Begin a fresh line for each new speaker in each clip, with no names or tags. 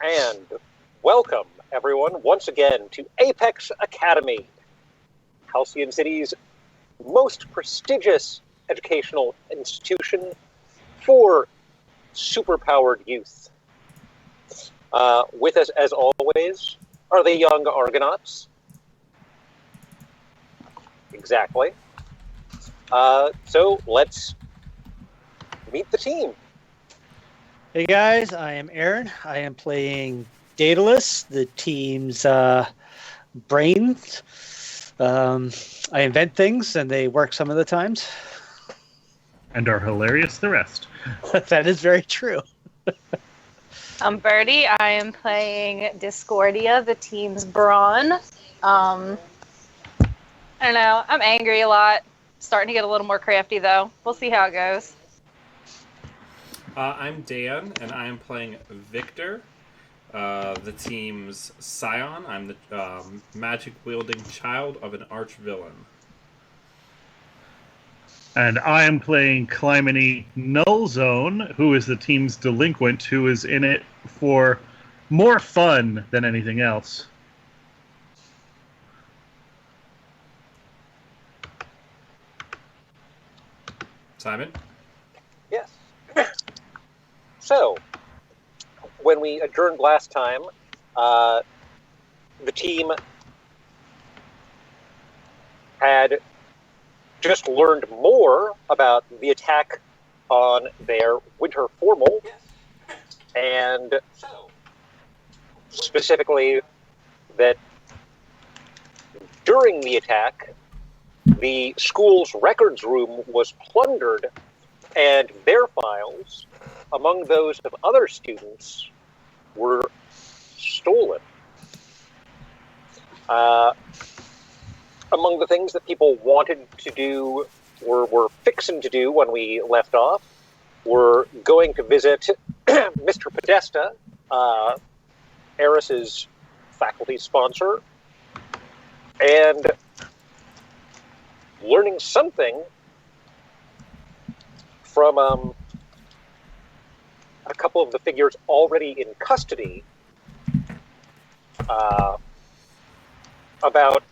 And welcome, everyone, once again to Apex Academy, Halcyon City's most prestigious educational institution for superpowered youth. With us, as always, are the young Argonauts. Exactly. So let's meet the team.
Hey guys, I am Aaron. I am playing Daedalus, the team's brains. I invent things and they work some of the times.
And are hilarious the rest.
That is very true.
I'm Birdie. I am playing Discordia, the team's brawn. I don't know. I'm angry a lot. Starting to get a little more crafty, though. We'll see how it goes.
I'm Dan, and I am playing Victor, the team's scion. I'm the magic-wielding child of an arch-villain.
And I am playing Clymene Nullzone, who is the team's delinquent, who is in it for more fun than anything else.
Simon?
Yes. So, when we adjourned last time, the team had just learned more about the attack on their winter formal, and specifically that during the attack, the school's records room was plundered, and their files, among those of other students, were stolen. Among the things that people wanted to do, were fixing to do when we left off, were going to visit Mr. Podesta, Eris's faculty sponsor, and learning something from a couple of the figures already in custody about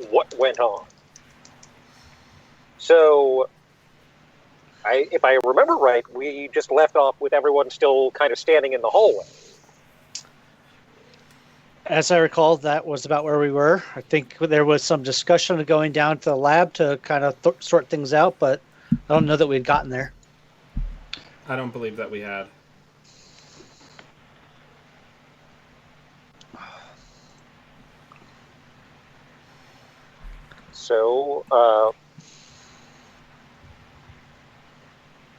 what went on. So, if I remember right, we just left off with everyone still kind of standing in the hallway.
As I recall, that was about where we were. I think there was some discussion of going down to the lab to kind of sort things out, but I don't know that we'd gotten there.
I don't believe that we had.
So,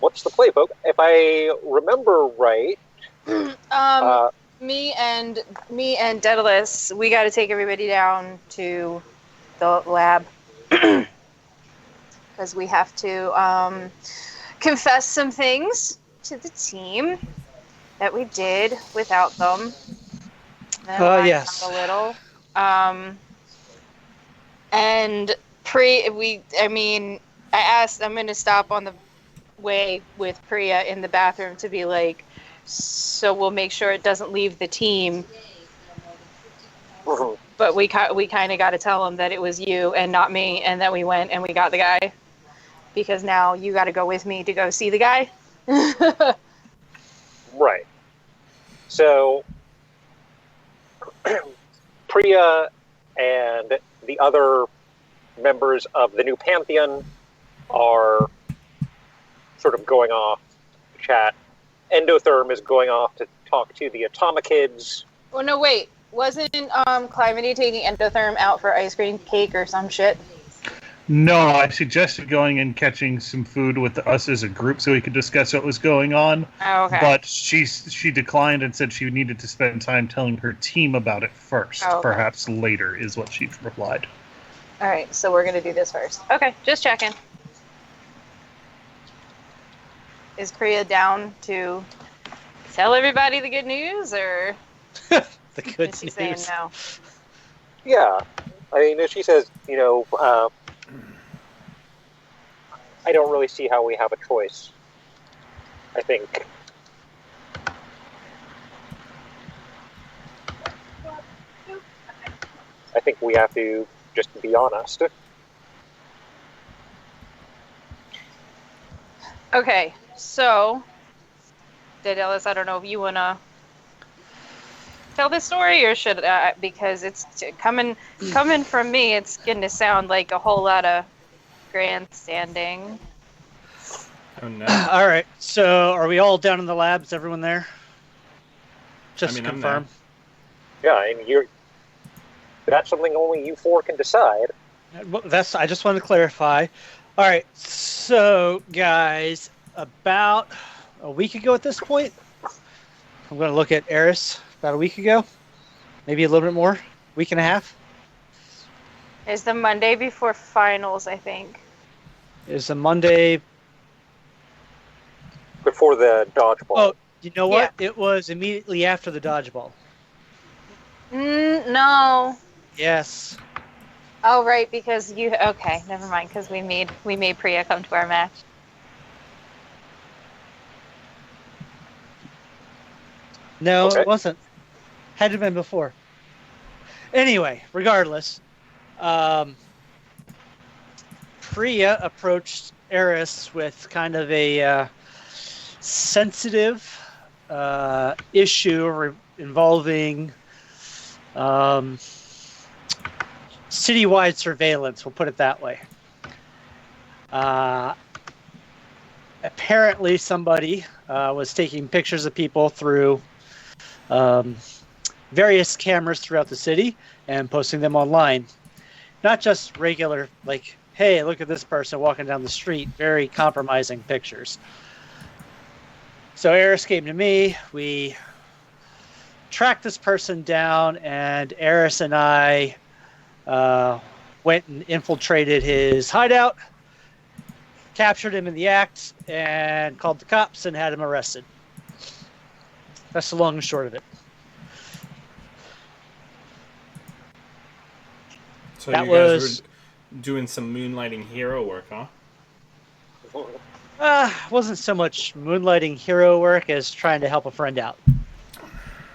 what's the play, folks? If I remember right,
Me and Daedalus, we got to take everybody down to the lab because we have to confess some things to the team that we did without them.
Yes.
A little. And I asked, I'm going to stop on the way with Priya in the bathroom to be like, so we'll make sure it doesn't leave the team. But we kind of got to tell them that it was you and not me, and that we went and we got the guy. Because now you got to go with me to go see the guy.
right. So, Priya and the other members of the new Pantheon are sort of going off to chat. Endotherm is going off to talk to the Atomikids.
Oh, no, wait. Wasn't Clymene taking Endotherm out for ice cream cake or some shit?
No, I suggested going and catching some food with us as a group so we could discuss what was going on.
Oh, okay.
But she declined and said she needed to spend time telling her team about it first.
Oh, okay.
Perhaps later is what she replied.
All right, so we're going to do this first. Okay, just checking. Is Priya down to tell everybody the good news, or
The good
is she
news.
saying no?
Yeah. I mean, she says, I don't really see how we have a choice. I think I think we have to just be honest.
Okay, so Daedalus, I don't know if you wanna tell this story or should I? Because it's coming from me. It's going to sound like a whole lot of grandstanding.
Oh no.
All right. So, are we all down in the lab? Is everyone there? Just
I mean,
to
I'm
confirm.
Yeah, and that's something only you four can decide.
Well, I just want to clarify. All right. So, guys, about a week ago at this point, I'm going to look at Eris. About a week ago, maybe a little bit more, week and a half.
It's the Monday before finals, I think.
Is a Monday.
Before the dodgeball.
Oh, you know what? Yeah. It was immediately after the dodgeball.
No.
Yes.
Oh, right, because you. Okay, never mind. Because we made Priya come to our match.
No,
Okay.
It wasn't. Had to have been before. Anyway, regardless, Priya approached Eris with kind of a sensitive issue involving citywide surveillance. We'll put it that way. Apparently, somebody was taking pictures of people through various cameras throughout the city and posting them online. Not just regular, like, hey, look at this person walking down the street, very compromising pictures. So Eris came to me, we tracked this person down, and Eris and I went and infiltrated his hideout, captured him in the act, and called the cops and had him arrested. That's the long and short of it.
So you guys were doing some moonlighting hero work, huh?
Wasn't so much moonlighting hero work as trying to help a friend out.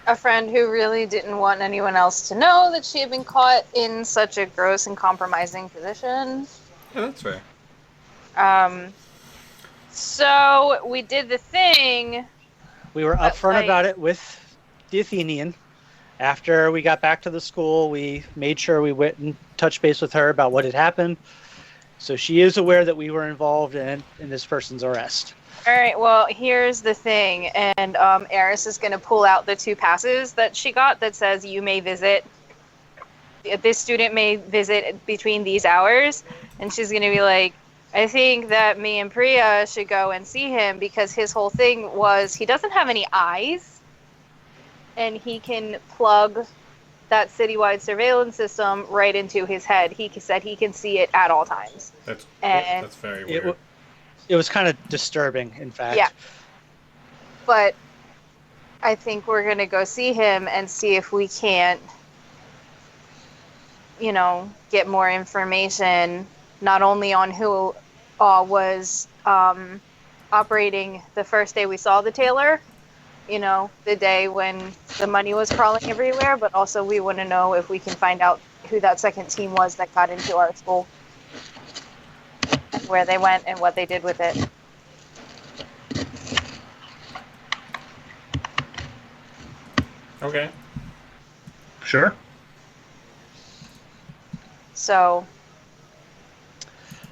A friend who really didn't want anyone else to know that she had been caught in such a gross and compromising position.
Yeah, that's fair.
So we did the thing.
We were upfront about it with the Athenian. After we got back to the school, we made sure we went and touched base with her about what had happened. So she is aware that we were involved in this person's arrest.
All right, well, here's the thing. And Eris is going to pull out the 2 passes that she got that says you may visit. This student may visit between these hours. And she's going to be like, I think that me and Priya should go and see him because his whole thing was he doesn't have any eyes. And he can plug that citywide surveillance system right into his head. He said he can see it at all times.
That's very weird.
It was kind of disturbing, in fact.
Yeah. But I think we're going to go see him and see if we can't, get more information, not only on who was operating the first day we saw the tailor, the day when the money was crawling everywhere, but also we want to know if we can find out who that second team was that got into our school, and where they went and what they did with it.
Okay.
Sure.
So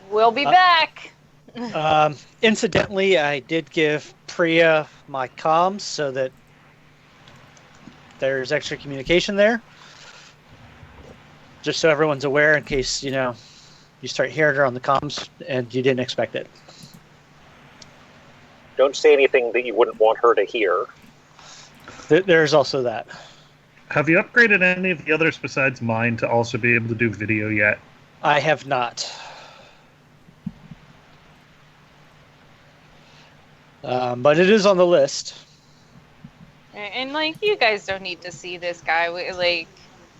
we'll be back.
Incidentally, I did give Priya my comms so that there's extra communication there. Just so everyone's aware in case, you start hearing her on the comms and you didn't expect it.
Don't say anything that you wouldn't want her to hear.
There's also that.
Have you upgraded any of the others besides mine to also be able to do video yet?
I have not. But it is on the list.
And you guys don't need to see this guy.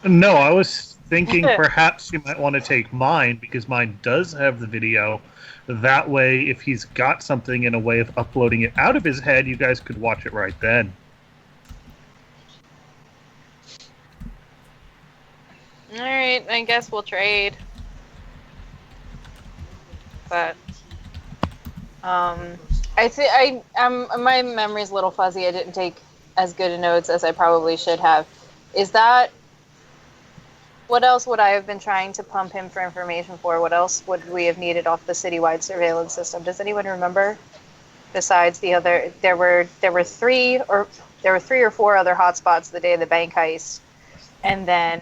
No, I was thinking perhaps you might want to take mine because mine does have the video. That way, if he's got something in a way of uploading it out of his head, you guys could watch it right then.
All right, I guess we'll trade. But my memory's a little fuzzy. I didn't take as good a notes as I probably should have. Is that what else would I have been trying to pump him for information for? What else would we have needed off the citywide surveillance system? Does anyone remember? Besides the other, there were three or four other hotspots the day of the bank heist, and then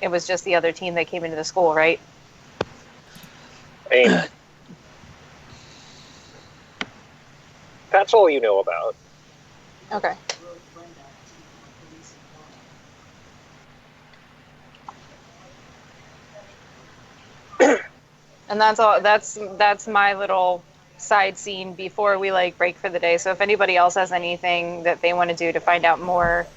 it was just the other team that came into the school, right?
I mean, that's all you know about.
Okay. And that's all. That's my little side scene before we break for the day. So if anybody else has anything that they want to do to find out more,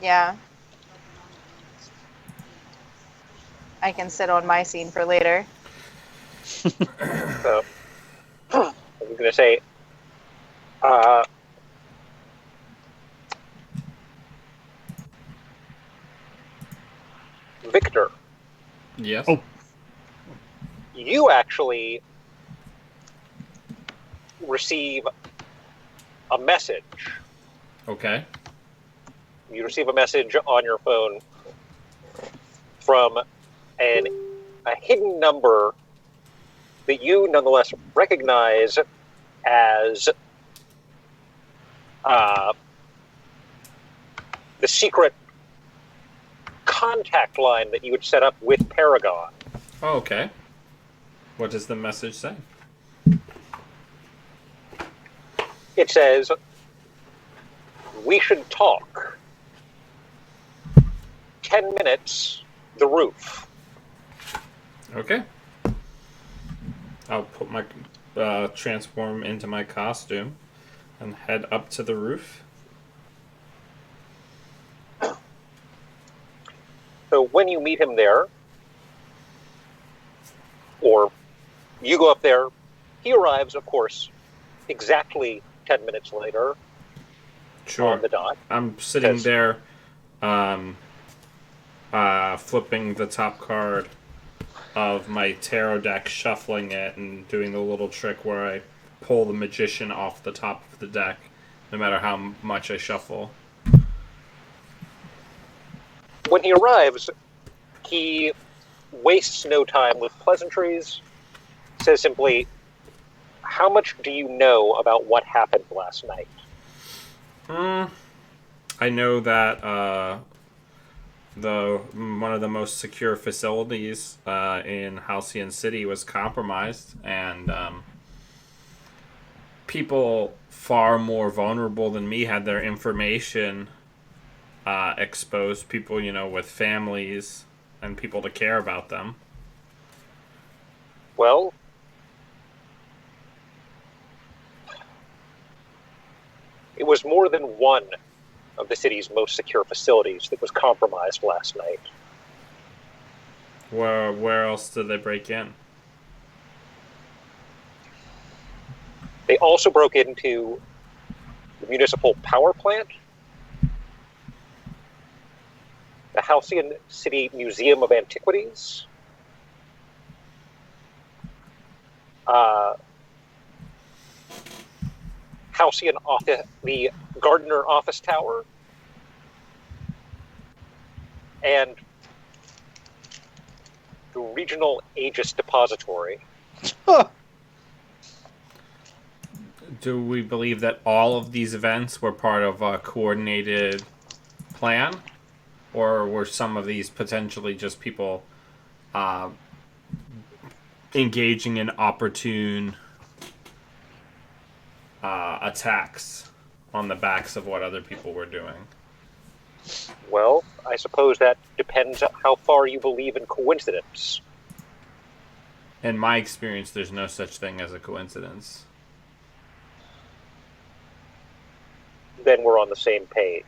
yeah, I can sit on my scene for later.
So, I was going to say, Victor,
Yes.
Oh.
you actually receive a message.
Okay.
You receive a message on your phone from a hidden number that you nonetheless recognize as the secret contact line that you had set up with Paragon.
Oh, okay. What does the message say?
It says, "We should talk. 10 minutes, the roof."
Okay. I'll put my transform into my costume and head up to the roof.
So when you meet him there, or you go up there, he arrives, of course, exactly 10 minutes later
Sure.
on the dot.
I'm sitting
Yes.
there, flipping the top card of my tarot deck, shuffling it, and doing the little trick where I pull the magician off the top of the deck, no matter how much I shuffle.
When he arrives, he wastes no time with pleasantries, says simply, "How much do you know about what happened last night?"
I know that one of the most secure facilities in Halcyon City was compromised, and people far more vulnerable than me had their information exposed. People, with families and people to care about them.
Well, it was more than one of the city's most secure facilities that was compromised last night.
Where else did they break in?
They also broke into the municipal power plant, the Halcyon City Museum of Antiquities, Halcyon office, the Gardner office tower, and the regional Aegis depository.
Do we believe that all of these events were part of a coordinated plan? Or were some of these potentially just people engaging in opportune attacks on the backs of what other people were doing?
Well, I suppose that depends on how far you believe in coincidence.
In my experience, there's no such thing as a coincidence.
Then we're on the same page.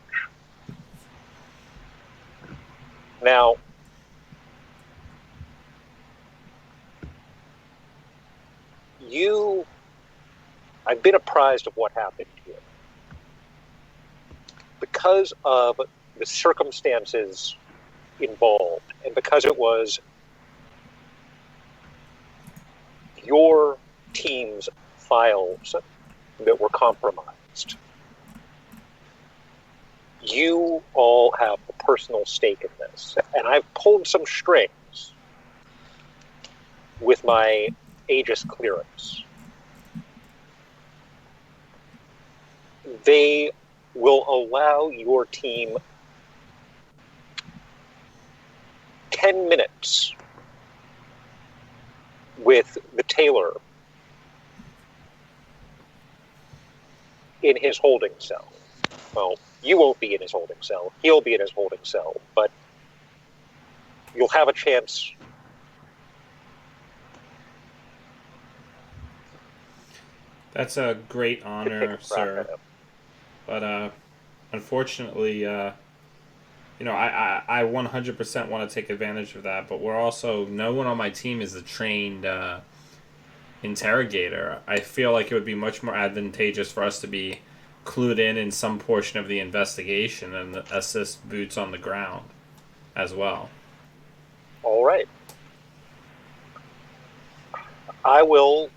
Now, I've been apprised of what happened here. because of the circumstances involved, and because it was your team's files that were compromised, you all have a personal stake in this. And I've pulled some strings with my Aegis clearance. They will allow your team 10 minutes with the tailor in his holding cell. Well, you won't be in his holding cell. He'll be in his holding cell, but you'll have a chance.
That's a great honor, sir. But unfortunately, I 100% want to take advantage of that. But we're also, no one on my team is a trained interrogator. I feel like it would be much more advantageous for us to be clued in some portion of the investigation and assist boots on the ground as well.
All right. I will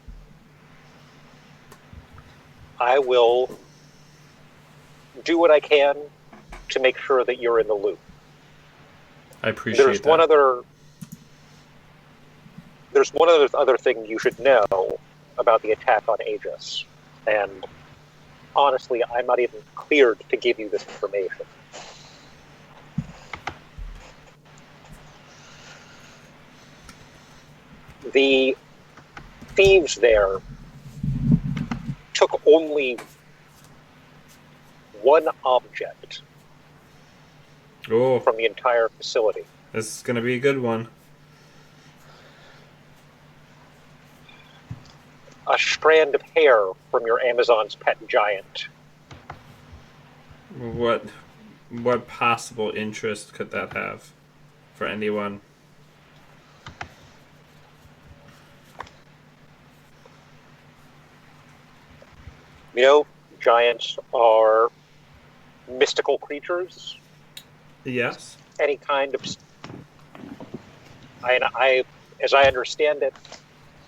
do what I can to make sure that you're in the loop.
I appreciate
There's
that.
one other thing you should know about the attack on Aegis, and honestly, I'm not even cleared to give you this information. The thieves there took only one object
Oh,
from the entire facility.
this is going to be a good one.
A strand of hair from your Amazon's pet giant.
What possible interest could that have for anyone?
You know, giants are mystical creatures.
Yes.
Any kind of... as I understand it,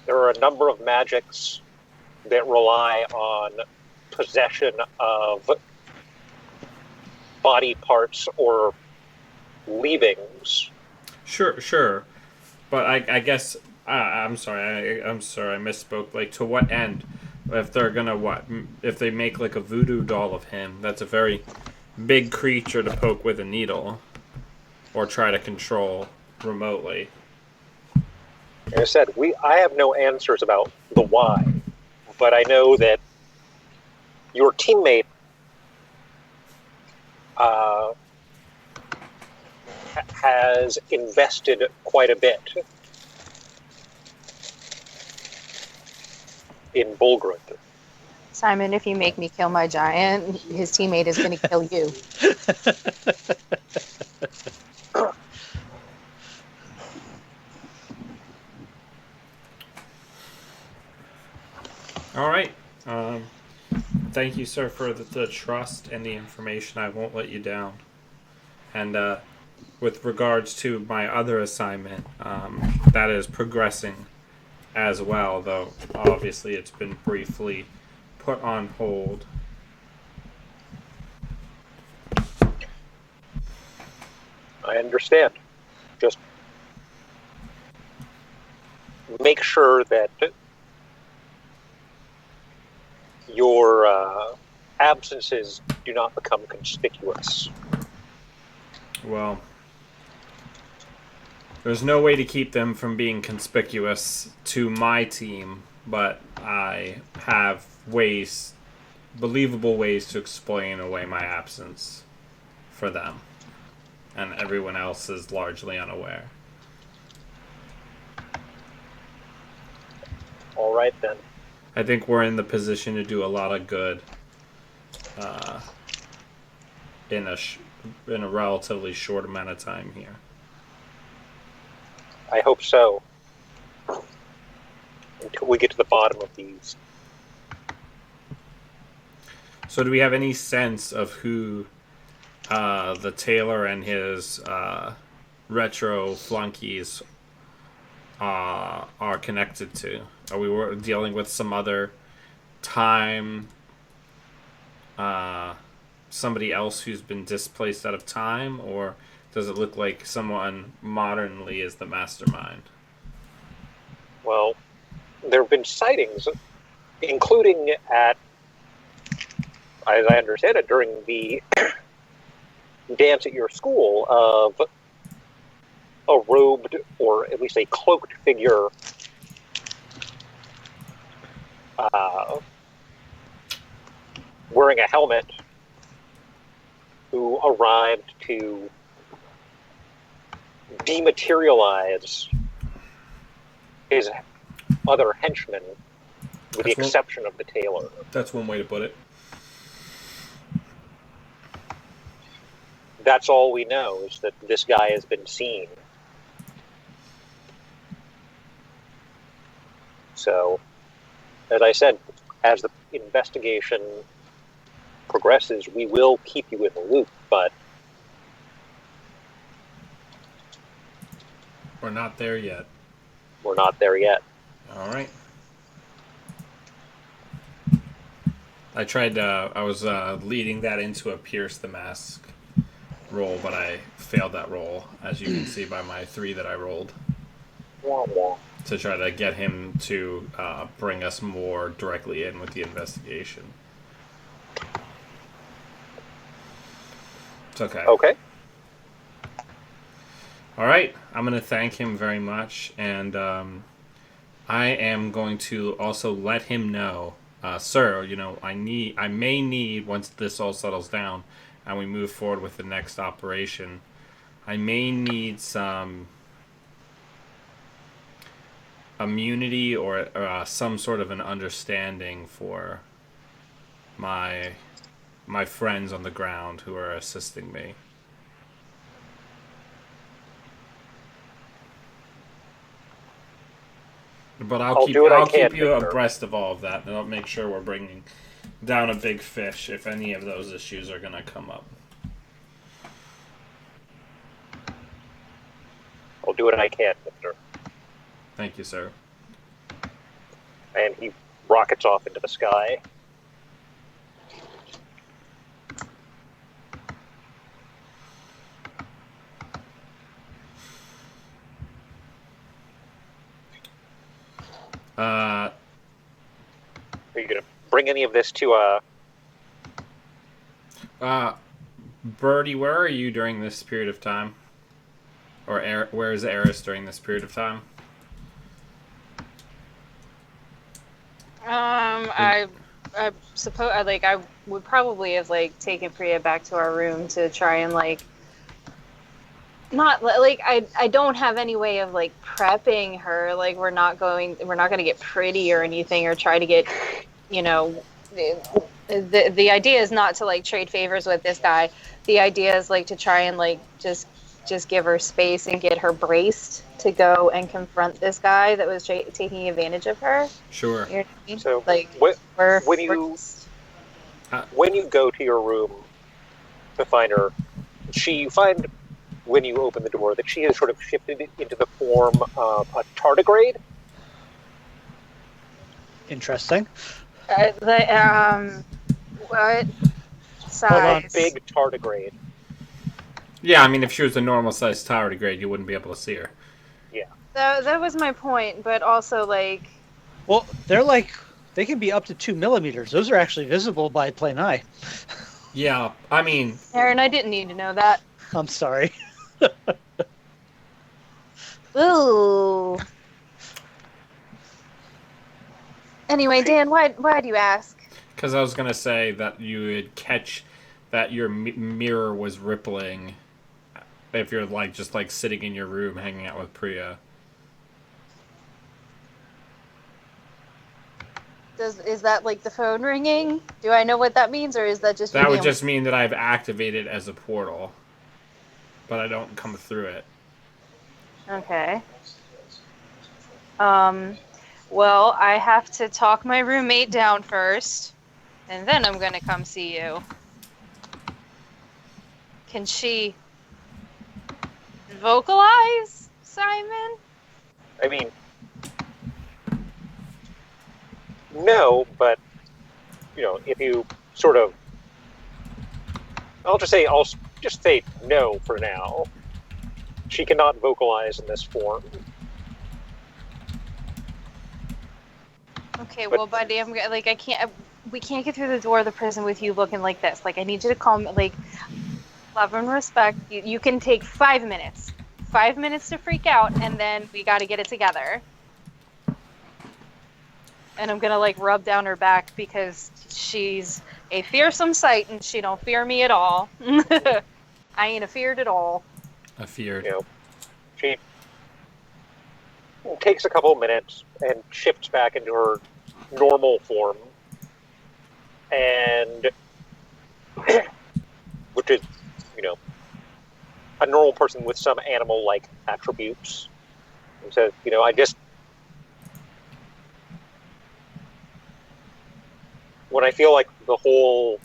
there are a number of magics that rely on possession of body parts or leavings.
Sure. But I guess I'm sorry. I misspoke. Like, to what end? If they're gonna if they make like a voodoo doll of him, that's a very big creature to poke with a needle or try to control remotely.
Like I said, I have no answers about the why, but I know that your teammate has invested quite a bit in Bulgrud.
Simon, if you make me kill my giant, his teammate is going to kill you.
All right. Thank you, sir, for the trust and the information. I won't let you down. And with regards to my other assignment, that is progressing as well, though obviously it's been briefly put on hold.
I understand. Just make sure that your absences do not become conspicuous.
Well, there's no way to keep them from being conspicuous to my team, but I have believable ways to explain away my absence for them. And everyone else is largely unaware.
All right, then.
I think we're in the position to do a lot of good in a relatively short amount of time here.
I hope so. Until we get to the bottom of these.
So do we have any sense of who the tailor and his retro flunkies are connected to? Are we dealing with some other time, somebody else who's been displaced out of time, or does it look like someone modernly is the mastermind?
Well, there have been sightings, including at, as I understand it, during the dance at your school, of a robed, or at least a cloaked figure wearing a helmet, who arrived to dematerialize his other henchmen, with the exception of the tailor.
That's one way to put it.
That's all we know, is that this guy has been seen. So, as I said, as the investigation progresses, we will keep you in the loop, but
we're not there yet.
We're not there yet.
All right. I was leading that into a Pierce the Mask roll, but I failed that roll, as you can see by my 3 that I rolled, to try to get him to bring us more directly in with the investigation. It's okay.
Okay.
All right. I'm going to thank him very much, and I am going to also let him know, sir, I may need, once this all settles down and we move forward with the next operation, I may need some immunity or some sort of an understanding for my friends on the ground who are assisting me. But I'll keep you abreast of all of that, and I'll make sure we're bringing down a big fish if any of those issues are going to come up.
I'll do what I can, mister.
Thank you, sir.
And he rockets off into the sky. Are you going to bring any of this to
Birdie, where are you during this period of time? Or where is Eris during this period of time?
I suppose I would probably have taken Priya back to our room to try and not I don't have any way of prepping her. We're not going to get pretty or anything, or try to get, the idea is not to trade favors with this guy. The idea is to try and just give her space and get her braced to go and confront this guy that was taking advantage of her.
Sure.
You know what I mean?
So when you go to your room to find her, you find, when you open the door, that she has sort of shifted into the form of a tardigrade.
Interesting.
What size?
Hold on.
Big tardigrade.
Yeah, I mean, if she was a normal-sized tardigrade, you wouldn't be able to see her.
Yeah.
That was my point, but also
Well, they can be up to 2 millimeters. Those are actually visible by plain eye.
Yeah, I mean...
Aaron, I didn't need to know that.
I'm sorry.
Ooh. Anyway, Dan, why do you ask?
Because I was going to say that you would catch that your mirror was rippling if you're just sitting in your room hanging out with Priya.
Is that the phone ringing? Do I know what that means, or is that just...
That would just mean that I've activated as a portal, but I don't come through it.
Okay. Well, I have to talk my roommate down first, and then I'm gonna come see you. Can she vocalize, Simon?
I mean, no, but, if you sort of... I'll just say no for now. She cannot vocalize in this form.
Okay, well, buddy, I can't. We can't get through the door of the prison with you looking like this. Like, I need you to calm. Like, love and respect. You can take 5 minutes. 5 minutes to freak out, and then we got to get it together. And I'm gonna rub down her back because she's a fearsome sight, and she don't fear me at all. I ain't afeared at all.
Afeared.
She takes a couple of minutes and shifts back into her normal form, and which is, a normal person with some animal-like attributes. And says, when I feel like the whole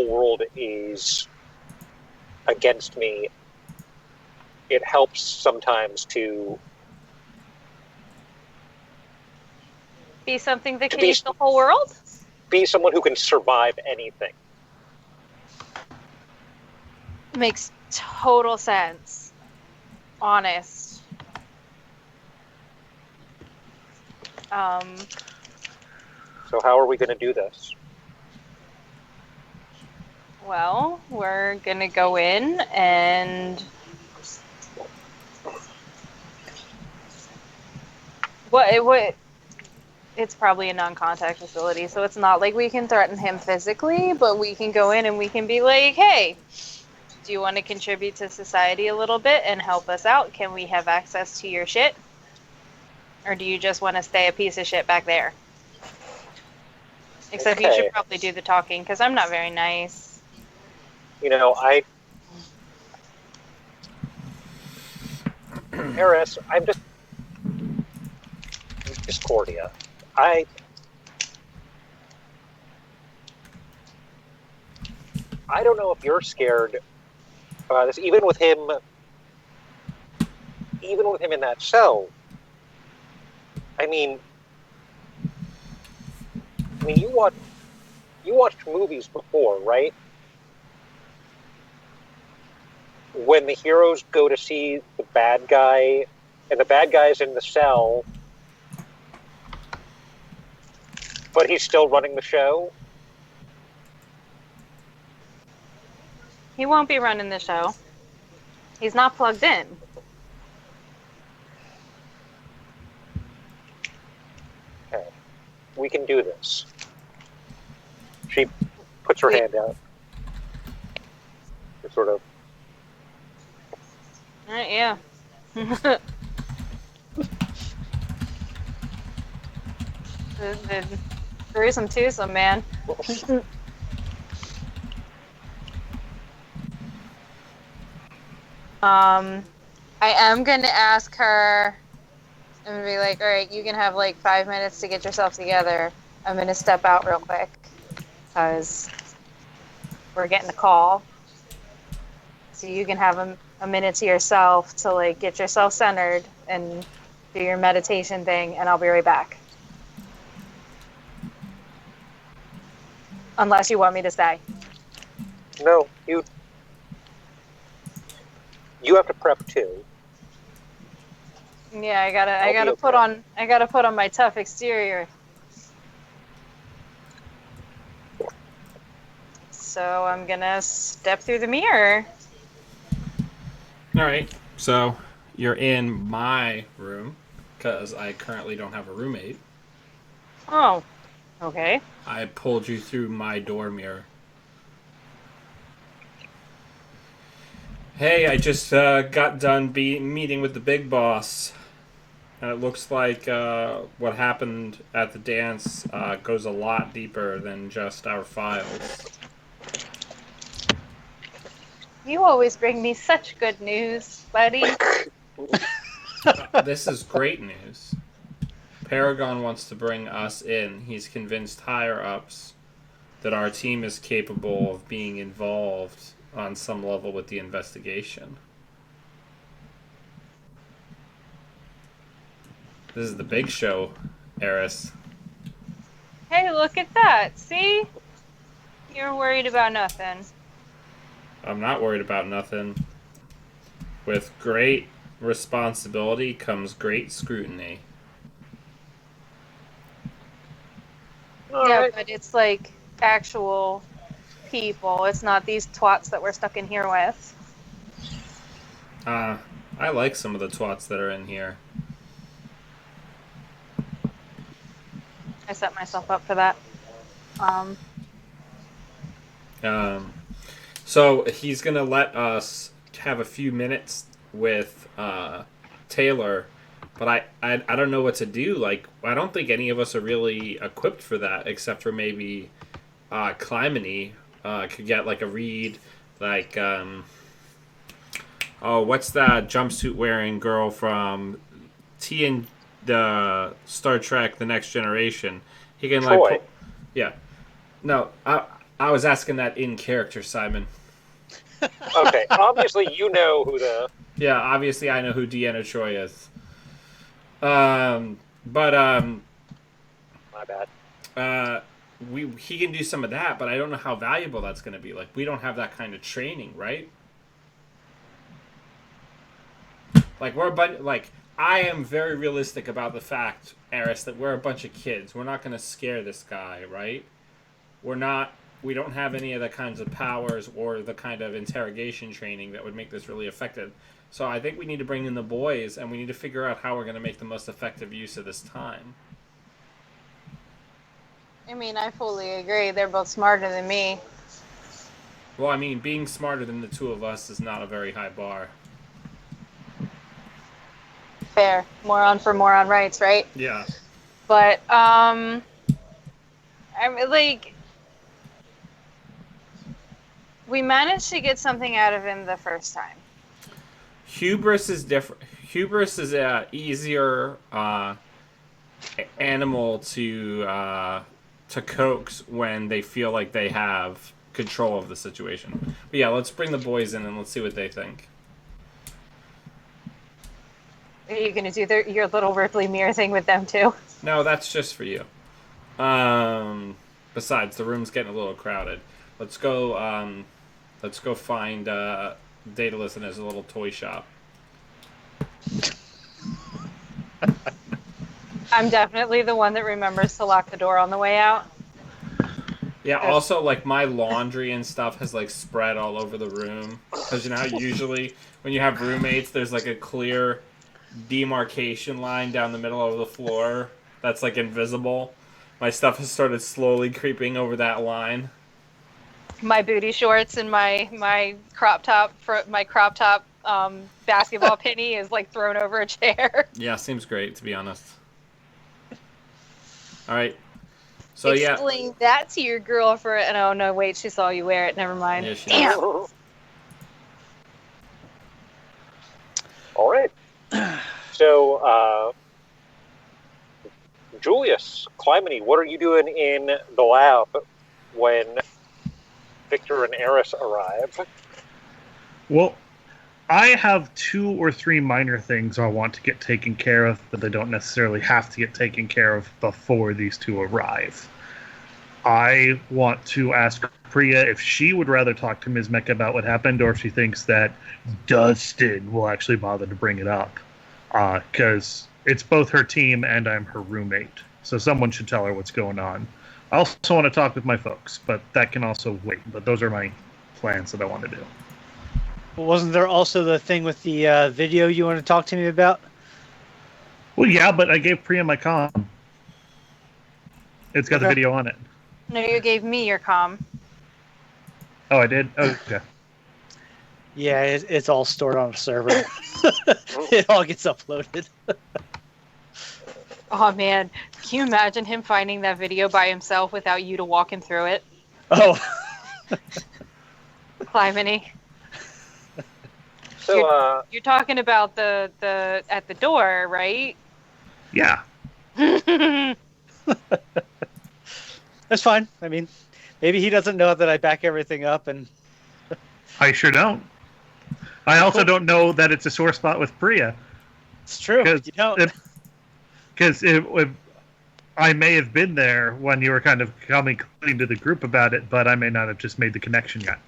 world is against me, it helps sometimes to
be something that can eat the whole world?
Be someone who can survive anything.
Makes total sense. Honest.
So how are we going to do this?
Well, we're going to go in and... What? It's probably a non-contact facility, so it's not like we can threaten him physically, but we can go in and we can be like, hey, do you want to contribute to society a little bit and help us out? Can we have access to your shit? Or do you just want to stay a piece of shit back there? Except you should probably do the talking, because I'm not very nice.
Eris, I'm just... Discordia. I don't know if you're scared about this, even with him in that cell. I mean, you watched movies before, right? When the heroes go to see the bad guy, and the bad guy's in the cell, but he's still running the show.
He won't be running the show. He's not plugged in.
Okay. We can do this. She puts her hand out. To sort of...
Yeah. the threesome twosome, man. I am going to ask her, I'm going to be like, all right, you can have 5 minutes to get yourself together. I'm going to step out real quick because we're getting a call. So you can have a minute to yourself to get yourself centered and do your meditation thing, and I'll be right back. Unless you want me to stay.
No, you have to prep too.
Yeah, I gotta put on my tough exterior. So I'm gonna step through the mirror.
All right, so you're in my room because I currently don't have a roommate.
Oh, okay.
I pulled you through my door mirror. Hey, I just got done meeting with the big boss. And it looks like what happened at the dance goes a lot deeper than just our files.
You always bring me such good news, buddy.
This is great news. Paragon wants to bring us in. He's convinced higher-ups that our team is capable of being involved on some level with the investigation. This is the big show, Eris.
Hey, look at that. See? You're worried about nothing.
I'm not worried about nothing. With great responsibility comes great scrutiny.
Yeah, but it's like actual people. It's not these twats that we're stuck in here with.
I like some of the twats that are in here.
I set myself up for that.
So he's gonna let us have a few minutes with Taylor, but I don't know what to do. Like, I don't think any of us are really equipped for that, except for maybe Clymene could get like a read, like what's that jumpsuit wearing girl from the Star Trek: The Next Generation? He can
Troy.
like, yeah. No, I was asking that in character, Simon.
Okay, obviously you know who the...
Yeah, obviously I know who Deanna Troy is. But
My bad.
he can do some of that, but I don't know how valuable that's going to be. Like, we don't have that kind of training, right? Like, I am very realistic about the fact, Eris, that we're a bunch of kids. We're not going to scare this guy, right? We don't have any of the kinds of powers or the kind of interrogation training that would make this really effective. So I think we need to bring in the boys, and we need to figure out how we're going to make the most effective use of this time.
I mean, I fully agree. They're both smarter than me.
Well, I mean, being smarter than the two of us is not a very high bar.
Fair. Moron for moron rights, right?
Yeah.
But, I mean, like... We managed to get something out of him the first time.
Hubris is different. Hubris is a easier animal to coax when they feel like they have control of the situation. But yeah, let's bring the boys in and let's see what they think.
Are you going to do your little Ripley mirror thing with them too?
No, that's just for you. Besides, the room's getting a little crowded. Let's go find Daedalus in his little toy shop.
I'm definitely the one that remembers to lock the door on the way out.
Yeah, also, like, my laundry and stuff has, like, spread all over the room. Because, you know, usually when you have roommates, there's, like, a clear demarcation line down the middle of the floor that's, like, invisible. My stuff has started slowly creeping over that line.
My booty shorts and my crop top basketball penny is like thrown over a chair.
Yeah, seems great, to be honest. All right. So
Explain that to your girlfriend. Oh no, wait, she saw you wear it. Never mind.
Yeah, she
Damn.
All right. So, Julius, Clymene, what are you doing in the lab when Victor and Eris arrive?
Well, I have 2 or 3 minor things I want to get taken care of, but they don't necessarily have to get taken care of before these two arrive. I want to ask Priya if she would rather talk to Ms. Mecca about what happened, or if she thinks that Dustin will actually bother to bring it up. Because it's both her team and I'm her roommate. So someone should tell her what's going on. I also want to talk with my folks, but that can also wait. But those are my plans that I want to do.
Wasn't there also the thing with the video you want to talk to me about?
Well, yeah, but I gave Priya my comm. It's got the
Okay.
video on it.
No, you gave me your comm.
Oh, I did? Okay.
Yeah, it's all stored on a server. It all gets uploaded.
Oh man, can you imagine him finding that video by himself without you to walk him through it?
Oh.
Clymene,
So,
you're talking about the at the door, right?
Yeah.
That's fine. I mean, Maybe he doesn't know that I back everything up, and
I sure don't. I also don't know that it's a sore spot with Priya.
it's true. You don't.
Because if I may have been there when you were kind of coming clean to the group about it, but I may not have just made the connection yet.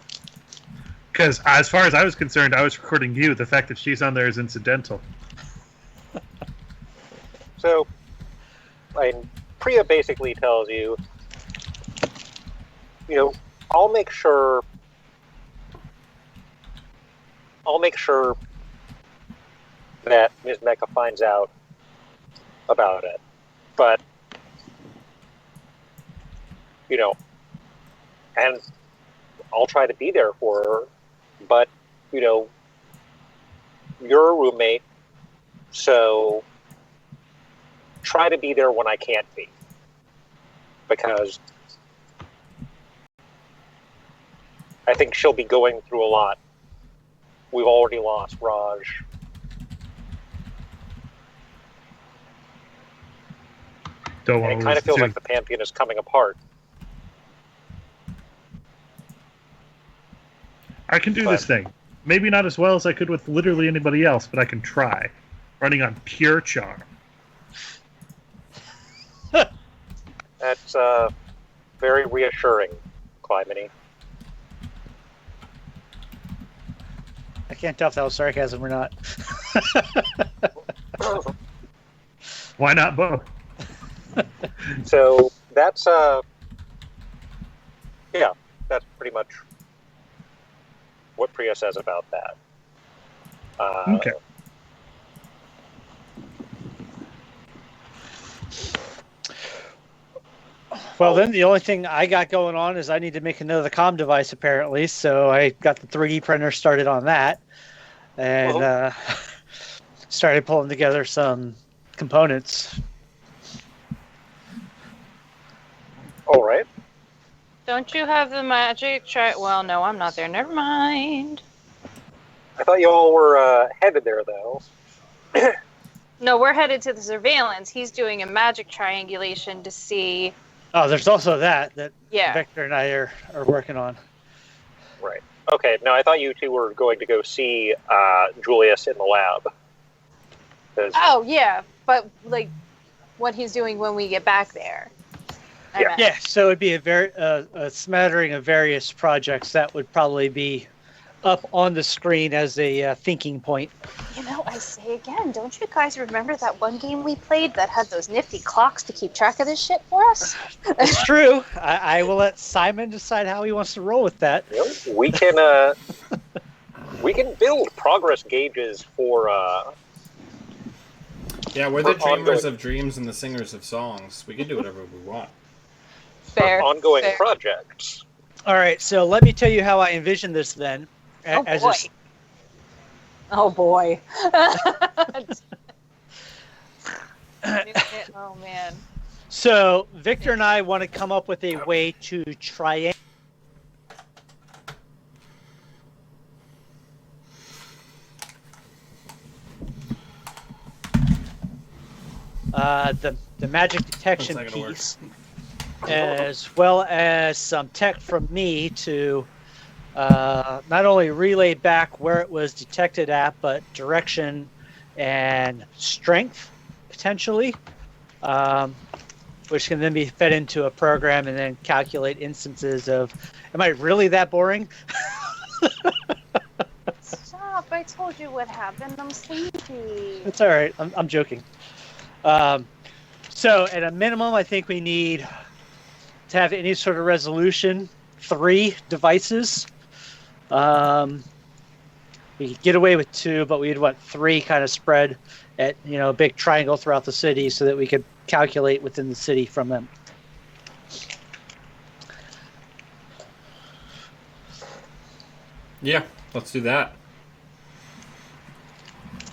Because as far as I was concerned, I was recording you. The fact that she's on there is incidental.
So, Priya basically tells you, I'll make sure that Ms. Mecca finds out about it. But, and I'll try to be there for her. But, you're a roommate, so try to be there when I can't be. Because I think she'll be going through a lot. We've already lost Raj. And it kind of feels like the Pantheon is coming apart.
I can do this thing. Maybe not as well as I could with literally anybody else, but I can try. Running on pure charm.
That's very reassuring, Clymene.
I can't tell if that was sarcasm or not.
Why not both?
So that's that's pretty much what Priya says about that.
Okay.
Well, then the only thing I got going on is I need to make another comm device, apparently. So I got the 3D printer started on that, and started pulling together some components.
All right.
Don't you have the magic try? Well, no, I'm not there. Never mind.
I thought you all were headed there, though.
No, we're headed to the surveillance. He's doing a magic triangulation to see.
Oh, there's also that
Yeah.
Victor and I are working on.
Right. Okay. No, I thought you two were going to go see Julius in the lab.
Oh, yeah. But, what he's doing when we get back there.
Yeah, so it'd be a smattering of various projects that would probably be up on the screen as a thinking point.
I say again, don't you guys remember that one game we played that had those nifty clocks to keep track of this shit for us?
It's true. I will let Simon decide how he wants to roll with that.
We can build progress gauges for.
Yeah, we're the dreamers of dreams and the singers of songs. We can do whatever we want.
Fair.
Ongoing projects.
All right, so let me tell you how I envision this then.
Oh boy. Oh man.
So Victor and I want to come up with a way to try the magic detection piece, as well as some tech from me to not only relay back where it was detected at, but direction and strength, potentially, which can then be fed into a program and then calculate instances of, am I really that boring?
Stop, I told you what happened. I'm sleepy.
It's all right. I'm joking. So at a minimum, I think we need to have any sort of resolution, 3 devices. We could get away with 2, but we'd want 3 kind of spread at, a big triangle throughout the city so that we could calculate within the city from them.
Yeah, let's do that.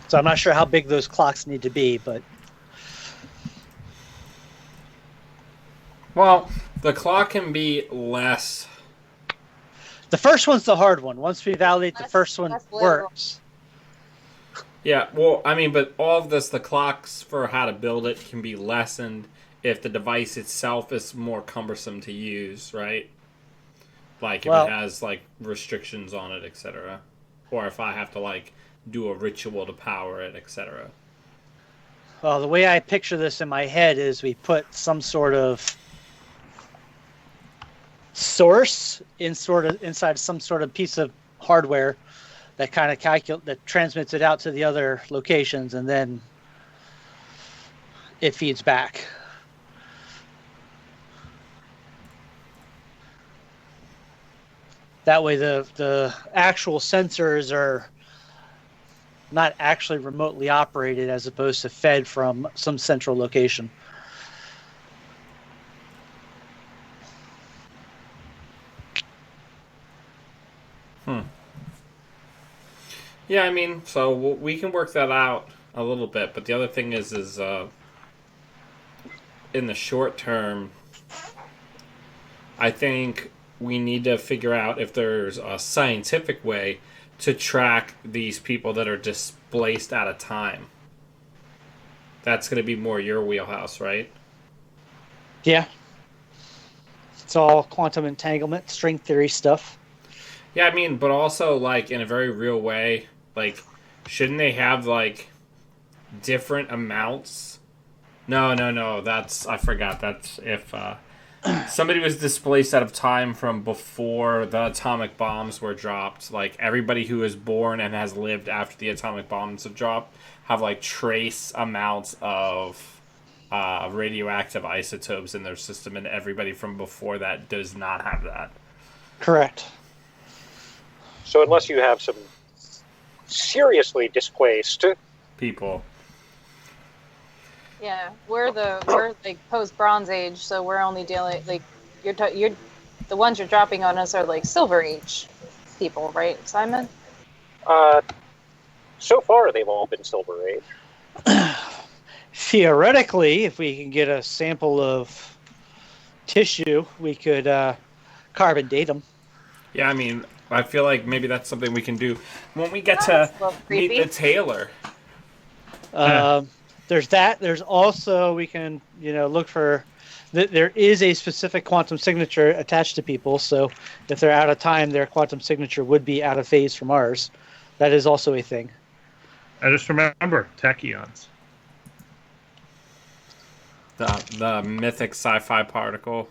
So I'm not sure how big those clocks need to be, but...
Well, the clock can be less.
The first one's the hard one. Once we validate the first one works.
Yeah, well, but all of this, the clocks for how to build it can be lessened if the device itself is more cumbersome to use, right? Like if
Well-
it has like restrictions on it, etc. Or if I have to like do a ritual to power it, etc.
Well, the way I picture this in my head is we put some sort of source inside some sort of piece of hardware that kind of that transmits it out to the other locations, and then it feeds back. That way, the actual sensors are not actually remotely operated, as opposed to fed from some central location.
Yeah, I mean, so we can work that out a little bit, but the other thing is in the short term, I think we need to figure out if there's a scientific way to track these people that are displaced out of time. That's going to be more your wheelhouse, right?
Yeah. It's all quantum entanglement, string theory stuff.
Yeah, I mean, but also, like, in a very real way, like, shouldn't they have, like, different amounts? No, I forgot. That's if somebody was displaced out of time from before the atomic bombs were dropped. Like, everybody who is born and has lived after the atomic bombs have dropped have, like, trace amounts of radioactive isotopes in their system, and everybody from before that does not have that.
Correct.
So unless you have some seriously displaced
People.
Yeah, we're like post Bronze Age, so we're only dealing like you're the ones you're dropping on us are like Silver Age people, right, Simon?
so far they've all been Silver Age.
Theoretically, if we can get a sample of tissue, we could carbon date them.
Yeah, I mean, I feel like maybe that's something we can do when we get to
That's a little
meet
creepy.
the tailor.
There's that. There's also, we can look for. There is a specific quantum signature attached to people, so if they're out of time, their quantum signature would be out of phase from ours. That is also a thing.
I just remember tachyons.
The mythic sci-fi particle.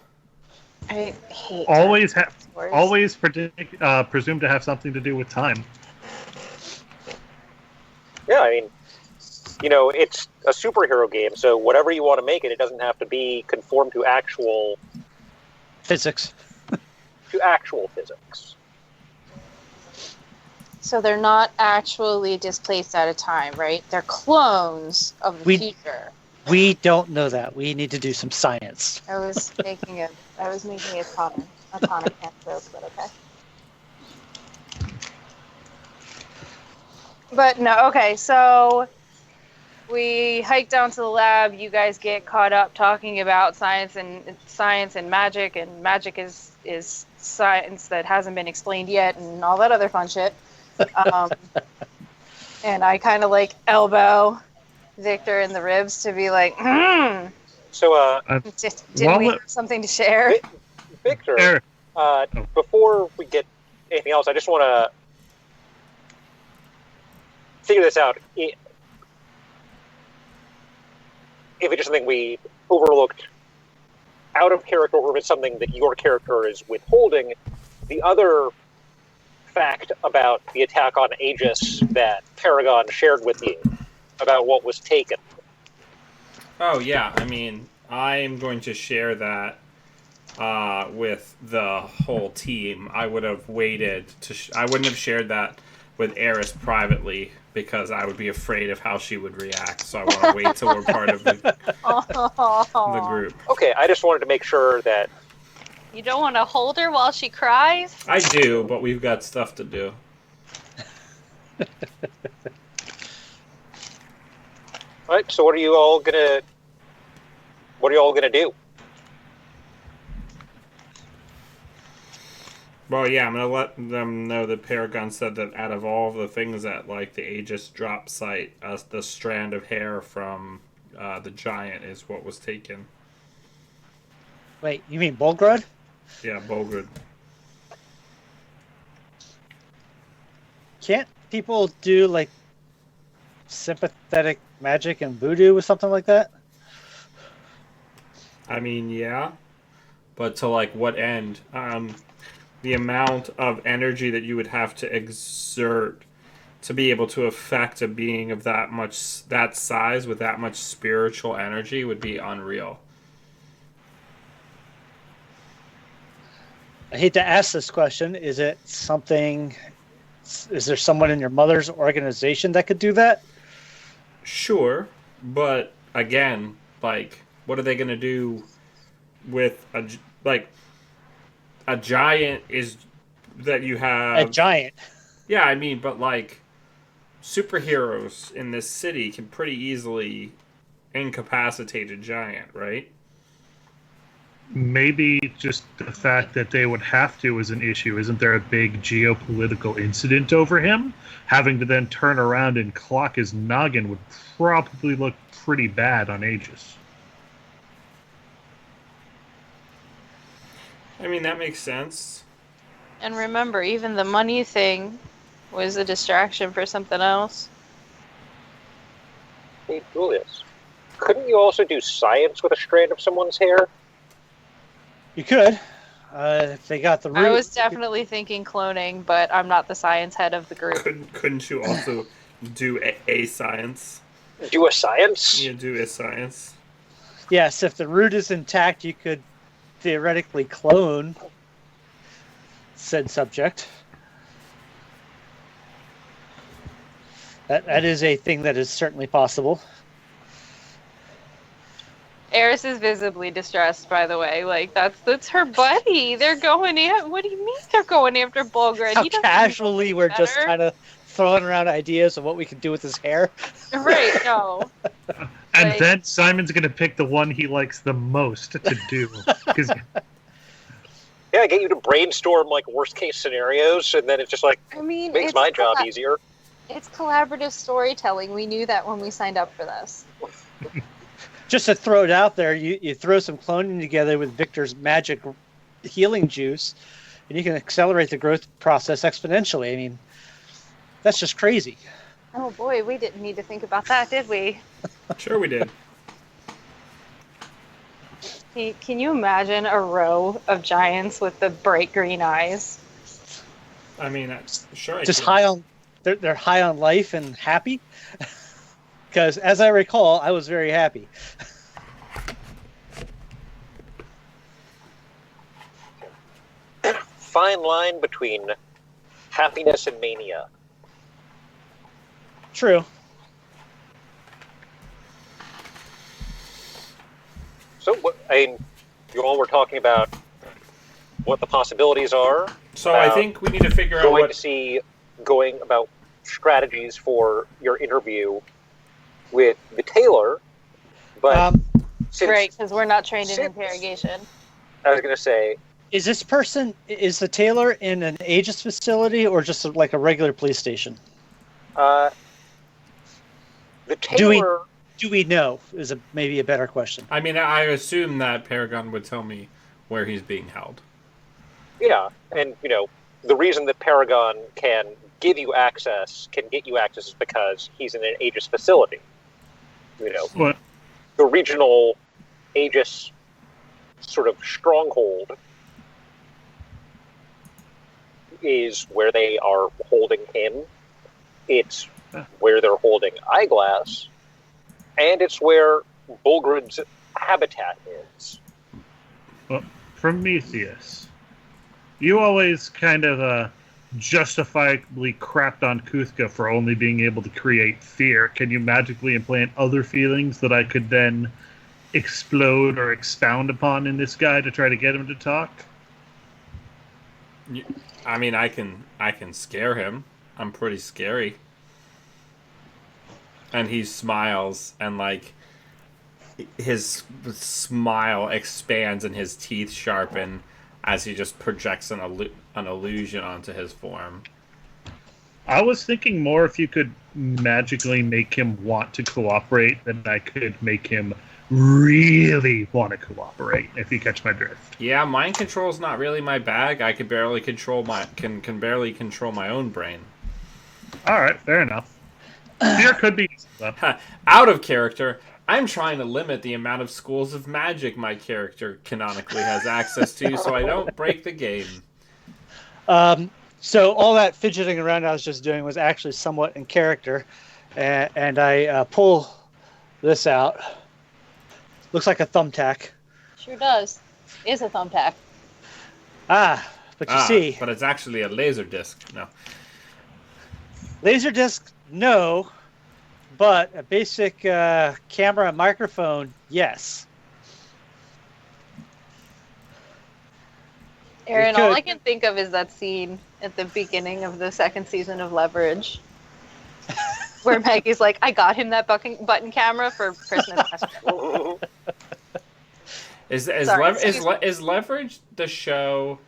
I hate
Always
dinosaurs.
always presumed to have something to do with time.
Yeah, I mean, it's a superhero game, so whatever you want to make it, it doesn't have to be conform to actual
Physics.
physics.
So they're not actually displaced out of time, right? They're clones of the future.
We don't know that. We need to do some science.
I was making a tonic can joke, but okay. But no, okay, so we hike down to the lab, you guys get caught up talking about science and magic, and magic is science that hasn't been explained yet and all that other fun shit. And I kind of like elbow Victor in the ribs to be like,
So,
didn't we have something to share?
Victor,
Eric.
before we get anything else, I just want to figure this out. If it's just something we overlooked out of character, or if it's something that your character is withholding, the other fact about the attack on Aegis that Paragon shared with you about what was taken.
Oh yeah, I mean, I'm going to share that with the whole team. I would have waited I wouldn't have shared that with Eris privately because I would be afraid of how she would react. So I want to wait till we're part of the group.
Okay, I just wanted to make sure that.
You don't want to hold her while she cries?
I do, but we've got stuff to do.
All right, so what are you all gonna do?
Well, yeah, I'm gonna let them know that Paragon said that out of all the things at like the Aegis drop site, the strand of hair from the giant is what was taken.
Wait, you mean Bolgrud?
Yeah, Bolgrud.
can't people do like sympathetic magic and voodoo or something like that?
I mean, yeah, but to like what end? The amount of energy that you would have to exert to be able to affect a being of that size with that much spiritual energy would be unreal.
I hate to ask this question. Is there someone in your mother's organization that could do that?
Sure, but again, like, what are they going to do with a giant is that you have...
A giant.
Yeah, I mean, but like, superheroes in this city can pretty easily incapacitate a giant, right?
Maybe just the fact that they would have to is an issue. Isn't there a big geopolitical incident over him? Having to then turn around and clock his noggin would probably look pretty bad on Aegis.
I mean, that makes sense.
And remember, even the money thing was a distraction for something else.
Hey, Julius, couldn't you also do science with a strand of someone's hair?
You could. If they got the root.
I was definitely thinking cloning, but I'm not the science head of the group.
Couldn't you also do a science?
Do a science?
Yeah, do a science.
Yes, if the root is intact, you could theoretically clone said subject. That is a thing that is certainly possible.
Eris is visibly distressed, by the way. Like, that's her buddy. They're going in. What do you mean they're going after Bulgrid?
How
He doesn't
casually
know
we're
better.
just kind of throwing around ideas of what we can do with his hair.
Right, no.
And
Like-
then Simon's going to pick the one he likes the most to do. 'Cause
Yeah, I get you to brainstorm like worst case scenarios, and then it's just like
I mean,
makes my job easier.
It's collaborative storytelling. We knew that when we signed up for this.
Just to throw it out there, you throw some cloning together with Victor's magic healing juice, and you can accelerate the growth process exponentially. I mean, that's just crazy.
Oh boy, we didn't need to think about that, did we?
Sure we did.
Can you imagine a row of giants with the bright green eyes?
I mean, sure I
Just
can.
high on, they're high on life and happy. Because as I recall, I was very happy.
Fine line between happiness and mania.
True.
So, you all were talking about what the possibilities are.
So I think we need to figure out what...
Going about strategies for your interview with the tailor, but since,
Right, because we're not trained in
since-
interrogation.
I was going to say,
Is the tailor in an Aegis facility or just like a regular police station?
the tailor.
Do we know? Is maybe a better question.
I mean, I assume that Paragon would tell me where he's being held.
Yeah, and the reason that Paragon can get you access is because he's in an Aegis facility.
what?
The regional Aegis sort of stronghold is where they are holding him. It's where they're holding Eyeglass, and it's where Bulgrid's habitat is.
Well, Prometheus, you always kind of justifiably crapped on Kuthka for only being able to create fear. Can you magically implant other feelings that I could then explode or expound upon in this guy to try to get him to talk?
I mean, I can scare him. I'm pretty scary. And he smiles, and like his smile expands and his teeth sharpen as he just projects an illusion onto his form.
I was thinking more if you could magically make him want to cooperate, then I could make him really want to cooperate, if you catch my drift.
Yeah, mind control's not really my bag. I can barely control can barely control my own brain.
All right, fair enough. There could be stuff.
Out of character, I'm trying to limit the amount of schools of magic my character canonically has access to so I don't break the game.
So all that fidgeting around I was just doing was actually somewhat in character, and I pull this out. Looks like a thumbtack.
Sure does. Is a thumbtack.
But you see,
but it's actually a laser disc. No.
laser disc, no, but a basic camera and microphone, yes.
Aaron,
could.
all I can think of is that scene at the beginning of the second season of Leverage, where Maggie's like, "I got him that button camera for Christmas last year."
Is Leverage the show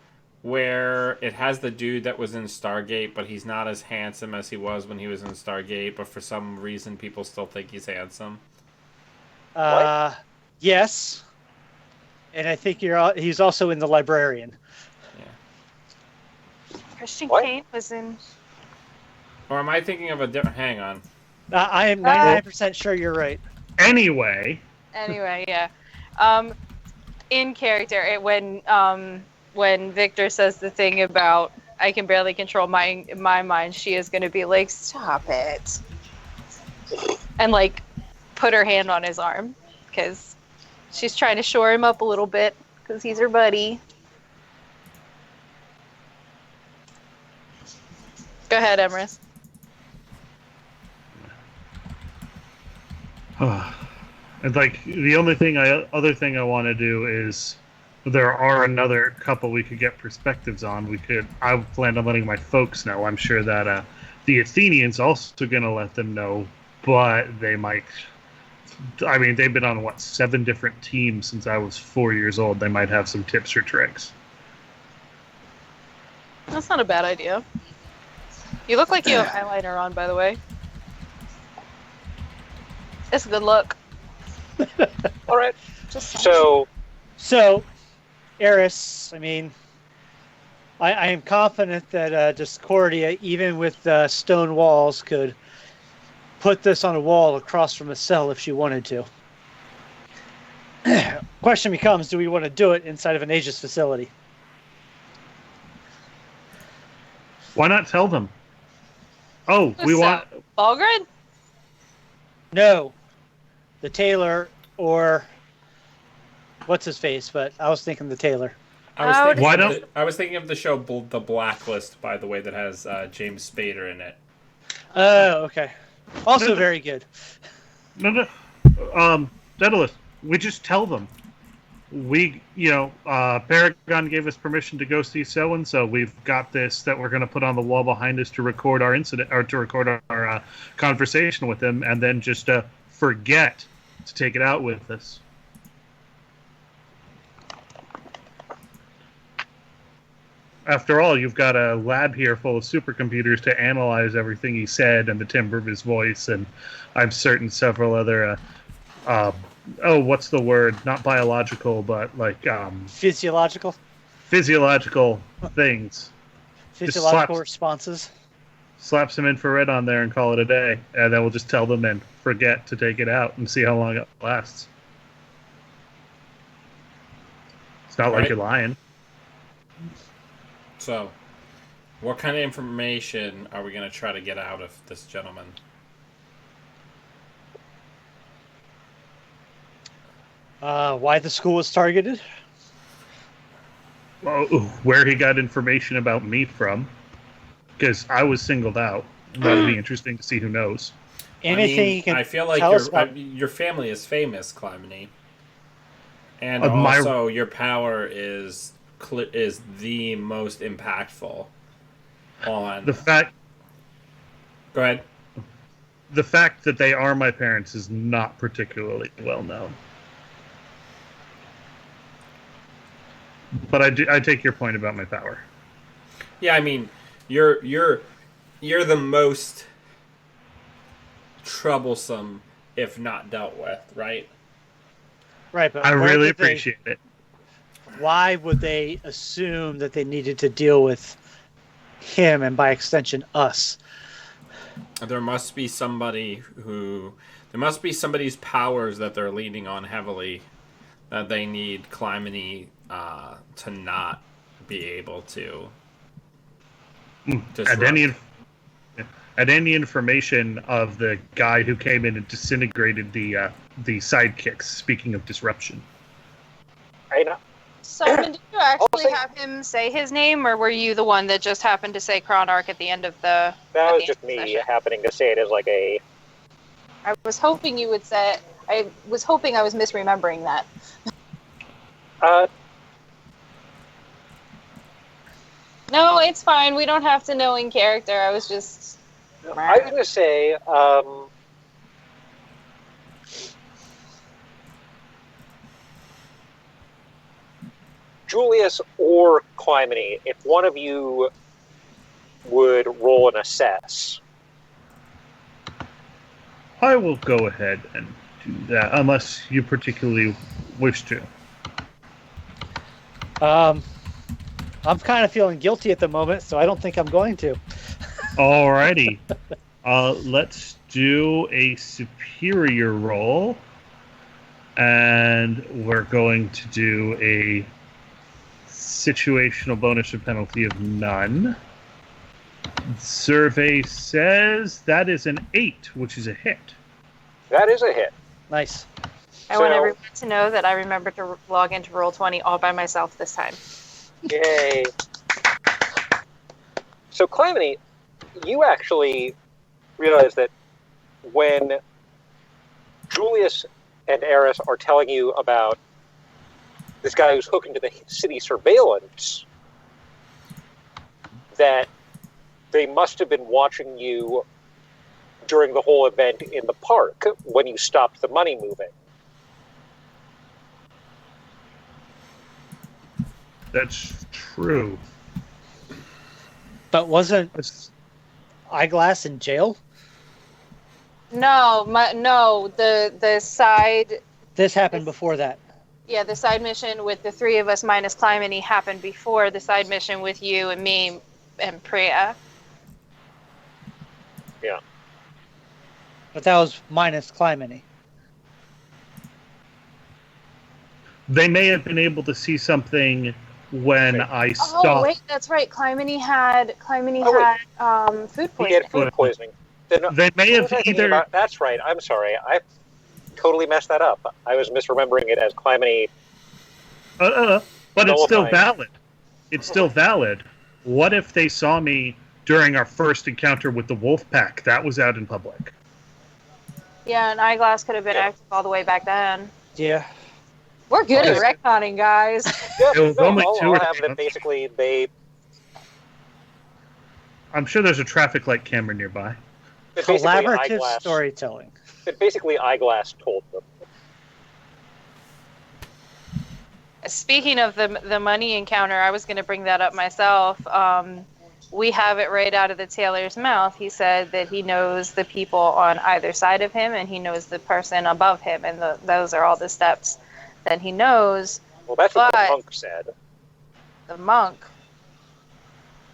where it has the dude that was in Stargate, but he's not as handsome as he was when he was in Stargate, but for some reason people still think he's handsome?
Yes. And I think he's also in The Librarian.
Christian
What?
Kane was in.
Or am I thinking of a different... Hang on.
I am 99% sure you're right.
Anyway,
Yeah. In character, when Victor says the thing about I can barely control my mind, she is going to be like, "Stop it," and like put her hand on his arm because she's trying to shore him up a little bit because he's her buddy. Go ahead, Emrys.
and like the only other thing I want to do is there are another couple we could get perspectives on. I plan on letting my folks know. I'm sure that the Athenians also going to let them know, but they might. I mean, they've been on 7 different teams since I was 4 years old. They might have some tips or tricks.
That's not a bad idea. You look like you have eyeliner on, by the way. It's a good look.
All right.
Just
So,
Eris, I mean, I am confident that Discordia, even with stone walls, could put this on a wall across from a cell if she wanted to. Question becomes, do we want to do it inside of an Aegis facility?
Why not tell them? Oh, we want...
Balgrid?
No. The tailor or... What's his face? But I was thinking the tailor.
I was thinking of the show The Blacklist, by the way, that has James Spader in it.
Oh, okay. Also very good.
No. Daedalus, we just tell them. Paragon gave us permission to go see so-and-so. We've got this that we're going to put on the wall behind us to record our incident, or to record our conversation with them, and then just forget to take it out with us. After all, you've got a lab here full of supercomputers to analyze everything he said and the timbre of his voice, and I'm certain several other, what's the word? Not biological, but like
Physiological
things.
Physiological responses.
Slap some infrared on there and call it a day, and then we'll just tell them and forget to take it out and see how long it lasts. It's not like you're lying.
So, what kind of information are we going to try to get out of this gentleman?
Why the school was targeted?
Well, where he got information about me from, because I was singled out. That would be interesting to see who knows.
Anything you can
I feel like
tell us about...
your family is famous, Clymene. And also, your power is the most impactful on
the fact.
Go ahead.
The fact that they are my parents is not particularly well known. But I take your point about my power.
Yeah, I mean, you're the most troublesome if not dealt with, right?
Right, but
I really appreciate it.
Why would they assume that they needed to deal with him and by extension us?
there must be somebody's powers that they're leaning on heavily that they need Clymene to not be able to disrupt.
At any information of the guy who came in and disintegrated the sidekicks. Speaking of disruption,
I know.
Simon, did you actually
say-
have him say his name, or were you the one that just happened to say Chronarch at the end of the?
That
at
was
the
just
end of the
me
session?
happening to say it as like a.
I was hoping you would say. I was hoping I was misremembering that. No, it's fine. We don't have to know in character. I was just.
I was going to say, Julius or Clymene, if one of you would roll an assess.
I will go ahead and do that, unless you particularly wish to.
I'm kind of feeling guilty at the moment, so I don't think I'm going to.
Alrighty. Let's do a superior roll. And we're going to do a situational bonus or penalty of none. Survey says that is an 8, which is a hit.
That is a hit.
Nice.
I want
So-
everyone to know that I remembered to log into Roll20 all by myself this time.
Yay. So, Clymene, you actually realize that when Julius and Eris are telling you about this guy who's hooked into the city surveillance, that they must have been watching you during the whole event in the park when you stopped the money moving.
That's true.
But wasn't Eyeglass in jail?
No, the side.
This happened before that.
Yeah, the side mission with the three of us minus Clymene happened before the side mission with you and me and Priya.
Yeah.
But that was minus Clymene.
They may have been able to see something when I stopped.
Oh wait, that's right. Clymene had food
He had
poisoning.
food poisoning. Then,
They may
what
have
was I thinking
either.
about? That's right. I'm sorry. I totally messed that up. I was misremembering it as Clymene.
But it's still
Nullifying.
valid. It's still valid. What if they saw me during our first encounter with the wolf pack? That was out in public.
Yeah, and Eyeglass could have been
Yeah.
active all the way back then.
Yeah.
We're good at
Okay.
retconning, guys.
Yeah,
It was
no,
only
I'll
2 or
have
3
that
months.
basically they
I'm sure there's a traffic light camera nearby.
that basically
Collaborative
Eyeglass,
storytelling.
that basically Eyeglass told them.
Speaking of the money encounter, I was going to bring that up myself. We have it right out of the tailor's mouth. He said that he knows the people on either side of him, and he knows the person above him, and those are all the steps that he knows.
Well, that's what the
But-
monk said.
The monk.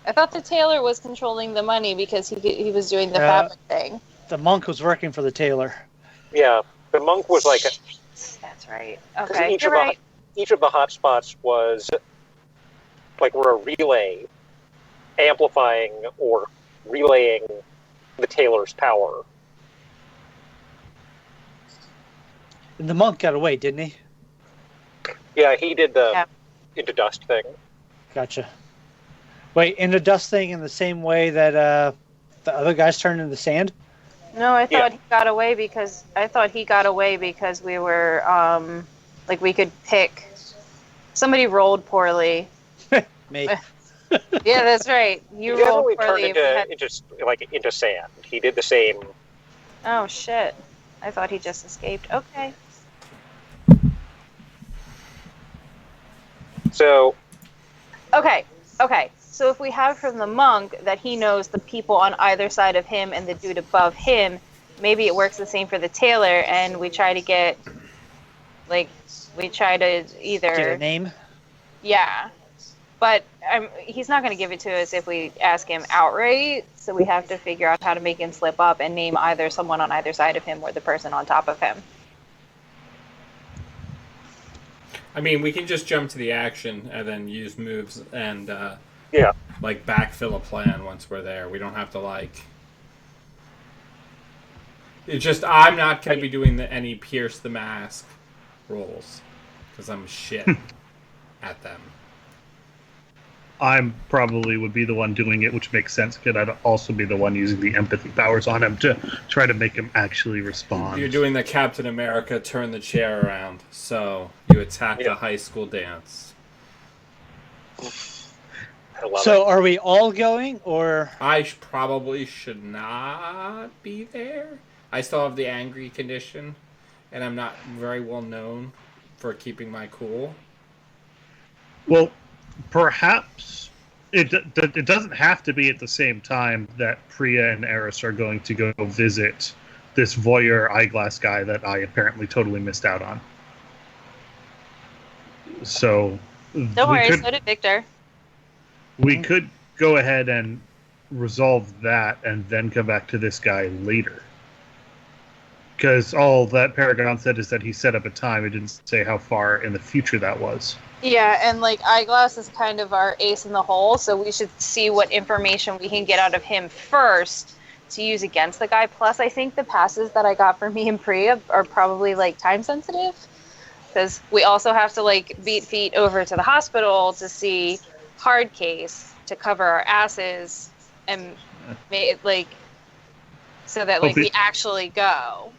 I thought the tailor was controlling the money because he was doing the
Yeah.
fabric thing.
The monk was working for the tailor.
Yeah, the monk was like
That's right. Okay,
each
you're
of
right.
each of the hotspots was like were a relay amplifying or relaying the tailor's power.
And the monk got away, didn't he?
Yeah, he did the
Yeah.
into dust thing.
Gotcha. Wait, in the dust thing in the same way that the other guys turned into sand?
No, I
Yeah.
thought he got away because we were like we could pick. Somebody rolled poorly.
Me.
Yeah, that's right.
He
You
definitely
rolled
turned
poorly. if we had-
into sand. He did the same.
Oh shit! I thought he just escaped. Okay.
So
Okay. So if we have from the monk that he knows the people on either side of him and the dude above him, maybe it works the same for the tailor, and we try to get, we try to either
Get a name?
yeah. But he's not going to give it to us if we ask him outright. So we have to figure out how to make him slip up and name either someone on either side of him or the person on top of him.
I mean, we can just jump to the action and then use moves and like backfill a plan once we're there. We don't have to like. It's just I'm not going to be doing any pierce the mask rolls because I'm shit at them.
I'm probably would be the one doing it, which makes sense because I'd also be the one using the empathy powers on him to try to make him actually respond.
You're doing the Captain America turn the chair around, so you attack the high school dance.
So are we all going, or?
I probably should not be there. I still have the angry condition, and I'm not very well known for keeping my cool.
Well, perhaps it doesn't have to be at the same time that Priya and Eris are going to go visit this voyeur eyeglass guy that I apparently totally missed out on. So
don't worry, so did Victor.
We could go ahead and resolve that and then come back to this guy later. Because all that Paragon said is that he set up a time. It didn't say how far in the future that was.
Yeah, and like Eyeglass is kind of our ace in the hole, so we should see what information we can get out of him first to use against the guy. Plus, I think the passes that I got for me and Priya are probably like time sensitive, because we also have to like beat feet over to the hospital to see Hard Case to cover our asses and like so that like we actually go.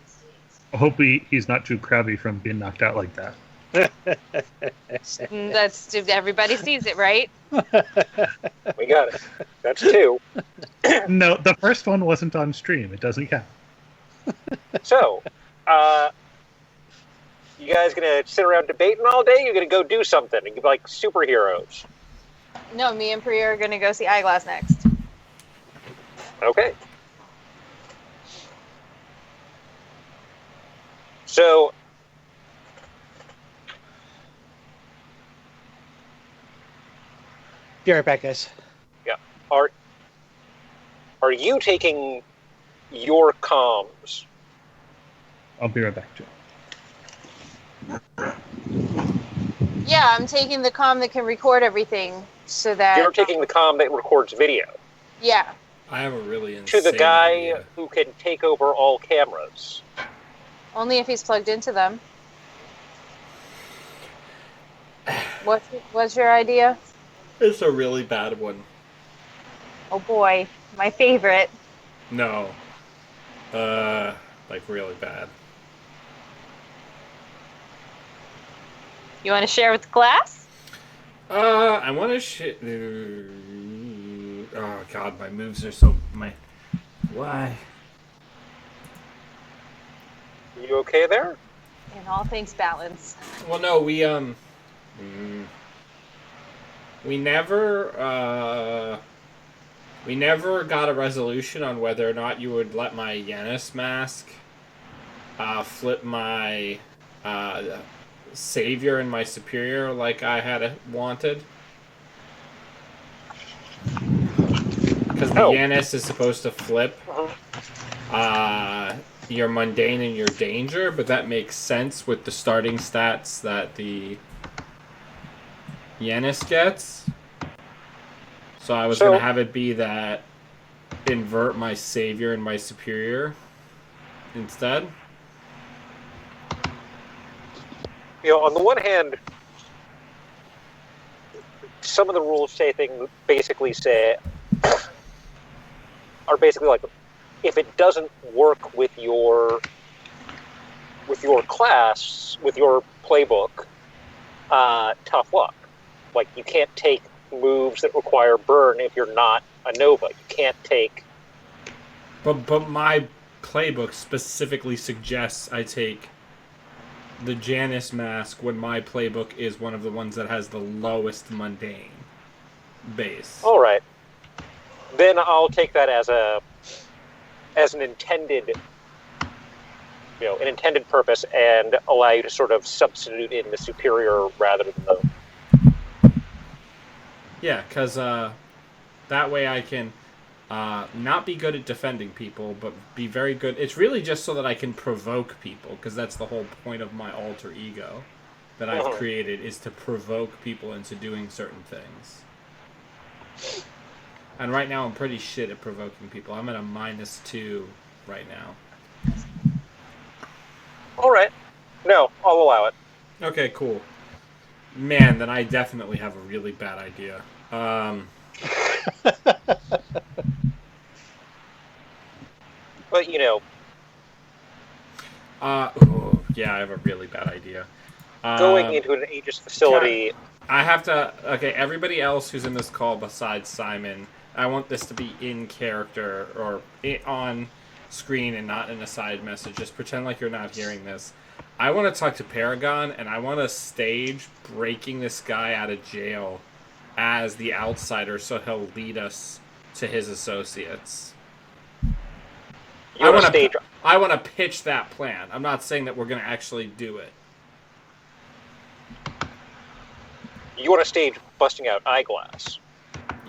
I hope he's not too crabby from being knocked out like that.
That's everybody sees it, right?
We got it. That's 2.
No, the first one wasn't on stream. It doesn't count.
So, you guys gonna sit around debating all day? You're gonna go do something and like superheroes?
No, me and Priya are gonna go see Eyeglass next.
Okay. So,
Be right back, guys.
yeah, are you taking your comms?
I'll be right back, Joe.
Yeah, I'm taking the comm that can record everything, so that
You're taking the comm that records video
yeah.
I have a really insane
to the guy
idea.
who can take over all cameras.
Only if he's plugged into them. What's your idea?
It's a really bad one.
Oh boy, my favorite.
No. Like really bad.
You want to share with the class?
I want to oh god, my moves are so why?
You okay there?
In all things balance.
Well, no, we never got a resolution on whether or not you would let my Yanis mask flip my savior and my superior like I had wanted. Because the Yanis is supposed to flip your mundane and your danger, but that makes sense with the starting stats that the Yanis gets. So I was going to have it be that invert my savior and my superior instead.
You know, on the one hand, some of the rules basically are basically like, if it doesn't work with your class, with your playbook, tough luck. Like, you can't take moves that require burn if you're not a Nova. You can't take...
But my playbook specifically suggests I take the Janus mask when my playbook is one of the ones that has the lowest mundane base.
All right. Then I'll take that as an intended, an intended purpose, and allow you to sort of substitute in the superior rather than the...
Yeah, because that way I can not be good at defending people, but be very good. It's really just so that I can provoke people, because that's the whole point of my alter ego that I've created, is to provoke people into doing certain things. And right now I'm pretty shit at provoking people. I'm at a -2 right now.
All right. No, I'll allow it.
Okay, cool. Man, then I definitely have a really bad idea.
But, you know,
yeah, I have a really bad idea.
going into an Aegis facility...
I have to... Okay, everybody else who's in this call besides Simon, I want this to be in character, or on screen and not in a side message. Just pretend like you're not hearing this. I want to talk to Paragon, and I want to stage breaking this guy out of jail as the outsider, so he'll lead us to his associates. I want to pitch that plan. I'm not saying that we're going to actually do it.
You want to stage busting out Eyeglass.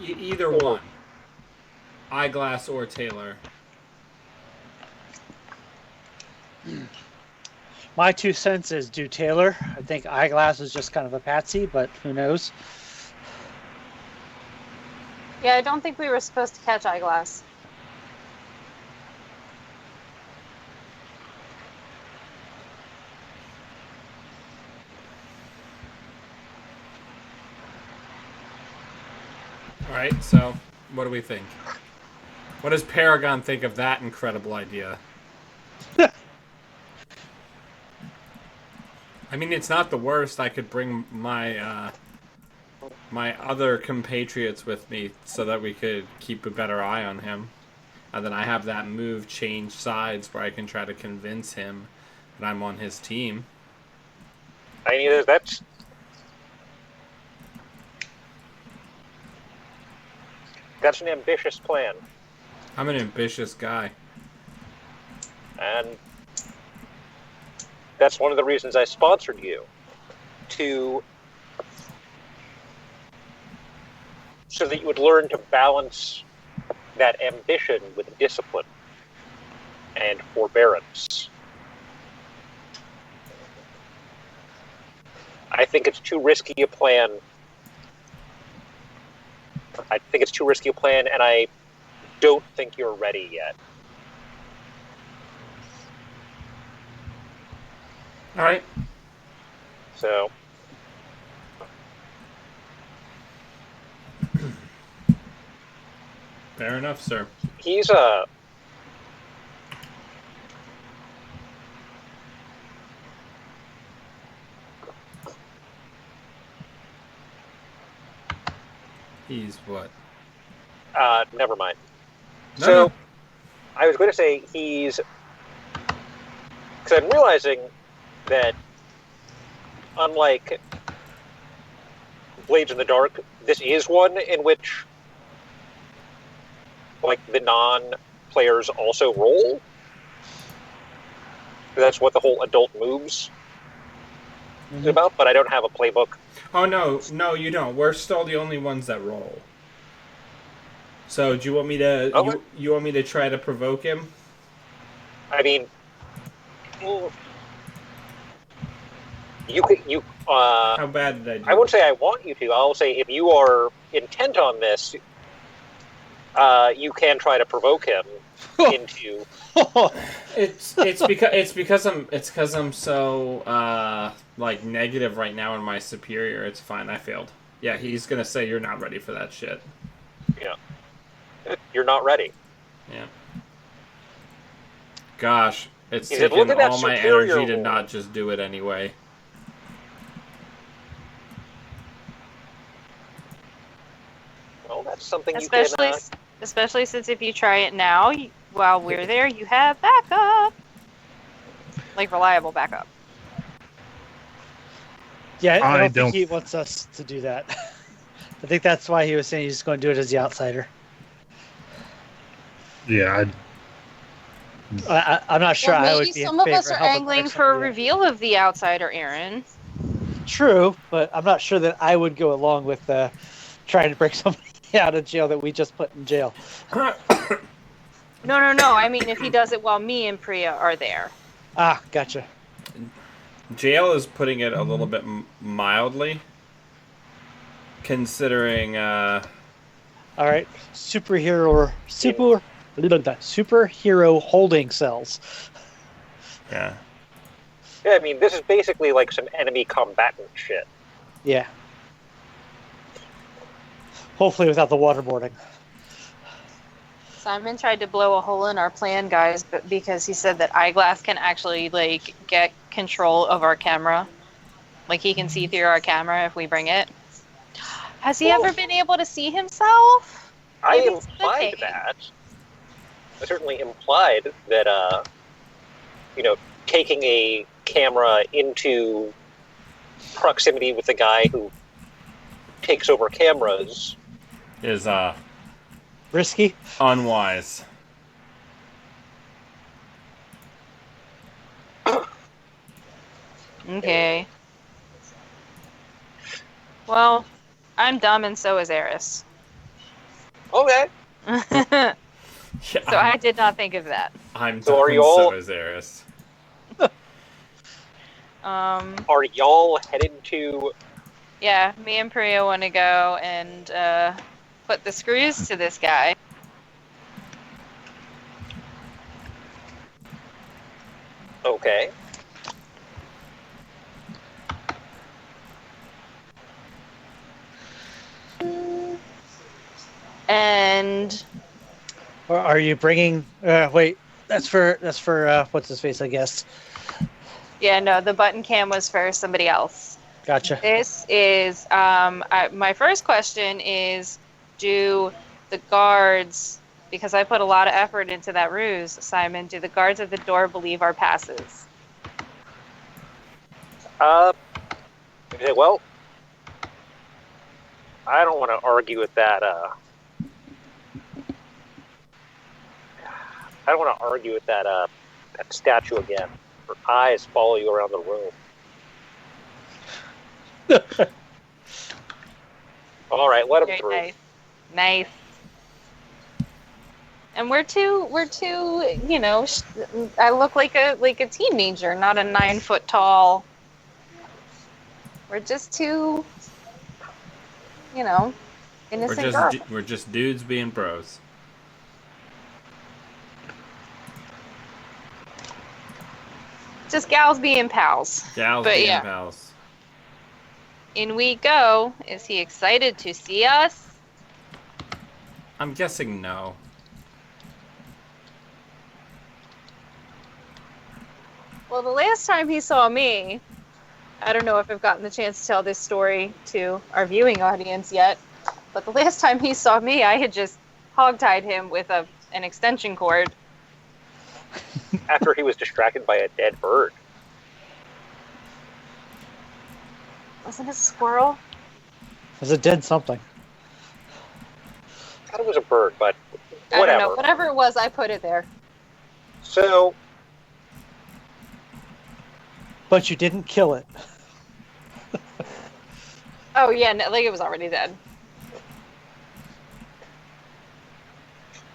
Either one. Eyeglass or Taylor.
My 2 cents is do Taylor. I think Eyeglass is just kind of a patsy, but who knows?
Yeah, I don't think we were supposed to catch Eyeglass.
Alright, so what do we think? What does Paragon think of that incredible idea? I mean, it's not the worst. I could bring my my other compatriots with me so that we could keep a better eye on him. And then I have that move change sides where I can try to convince him that I'm on his team.
I mean, that's an ambitious plan.
I'm an ambitious guy.
And that's one of the reasons I sponsored you. So that you would learn to balance that ambition with discipline and forbearance. I think it's too risky a plan. And I don't think you're ready yet.
All right.
So,
fair enough, sir.
He's
what?
Never mind.
No,
So,
no.
I was going to say because I'm realizing that unlike Blades in the Dark, this is one in which like the non-players also roll. That's what the whole adult moves is about, but I don't have a playbook.
Oh, no, you don't. We're still the only ones that roll. So, do you want me to?
Okay.
You want me to try to provoke him?
I mean, you.
How bad did I do?
I won't say I want you to. I'll say if you are intent on this, you can try to provoke him into.
It's because I'm so like negative right now in my superior. It's fine. I failed. Yeah, he's gonna say you're not ready for that shit.
Yeah, you're not ready.
Yeah. Gosh, it's
He said,
taken
"Look at that
all my
superior
energy to
roll."
not just do it anyway.
Well, that's something you can.
Especially since if you try it now, while we're there, you have backup. Like reliable backup.
Yeah, I
I
don't think
don't-
he wants us to do that. I think that's why he was saying he's going to do it as the outsider.
Yeah,
I'm not sure
Well,
I
maybe
would be in
some of
favor
us are
helping
angling
fix
for a
somebody.
reveal of the outsider, Aaron.
True, but I'm not sure that I would go along with trying to break somebody out of jail that we just put in jail.
No. I mean, if he does it while me and Priya are there.
Ah, gotcha.
Jail is putting it a little bit mildly, considering.
All right, superhero holding cells.
Yeah.
Yeah, I mean, this is basically like some enemy combatant shit.
Yeah. Hopefully without the waterboarding.
Simon tried to blow a hole in our plan, guys, but because he said that Eyeglass can actually like get control of our camera. Like he can see through our camera if we bring it. Has he ever been able to see himself?
I
Maybe it's
implied
okay.
that. I certainly implied that, taking a camera into proximity with the guy who takes over cameras
Is
Risky.
unwise.
Okay. Well, I'm dumb and so is Eris.
Okay.
Yeah,
So I did not think of that.
I'm
So are
done,
you all-
so is Eris.
Are y'all headed to...
Yeah, me and Priya want to go and put the screws to this guy.
Okay.
And
Or are you bringing? Wait, that's for what's his face? I guess.
yeah, no, the button cam was for somebody else.
Gotcha.
This is my first question is, do the guards, because I put a lot of effort into that ruse, Simon, do the guards at the door believe our passes?
Well, I don't want to argue with that, I don't want to argue with that statue again. Her eyes follow you around the room. All right, let him
Very
through.
nice. Nice. And we're too, you know, I look like a teenager, not a 9 foot tall. We're just too, you know, innocent girls.
We're just dudes being bros.
Just gals being pals.
Gals
But
being
yeah.
pals.
In we go. Is he excited to see us?
I'm guessing no.
Well, the last time he saw me, I don't know if I've gotten the chance to tell this story to our viewing audience yet, but the last time he saw me, I had just hogtied him with an extension cord.
After he was distracted by a dead bird.
Wasn't it a squirrel?
Was it dead something?
I thought it was a bird, but
I
whatever.
don't know. Whatever it was, I put it there.
So,
But you didn't kill it.
Oh, yeah, no, like it was already dead.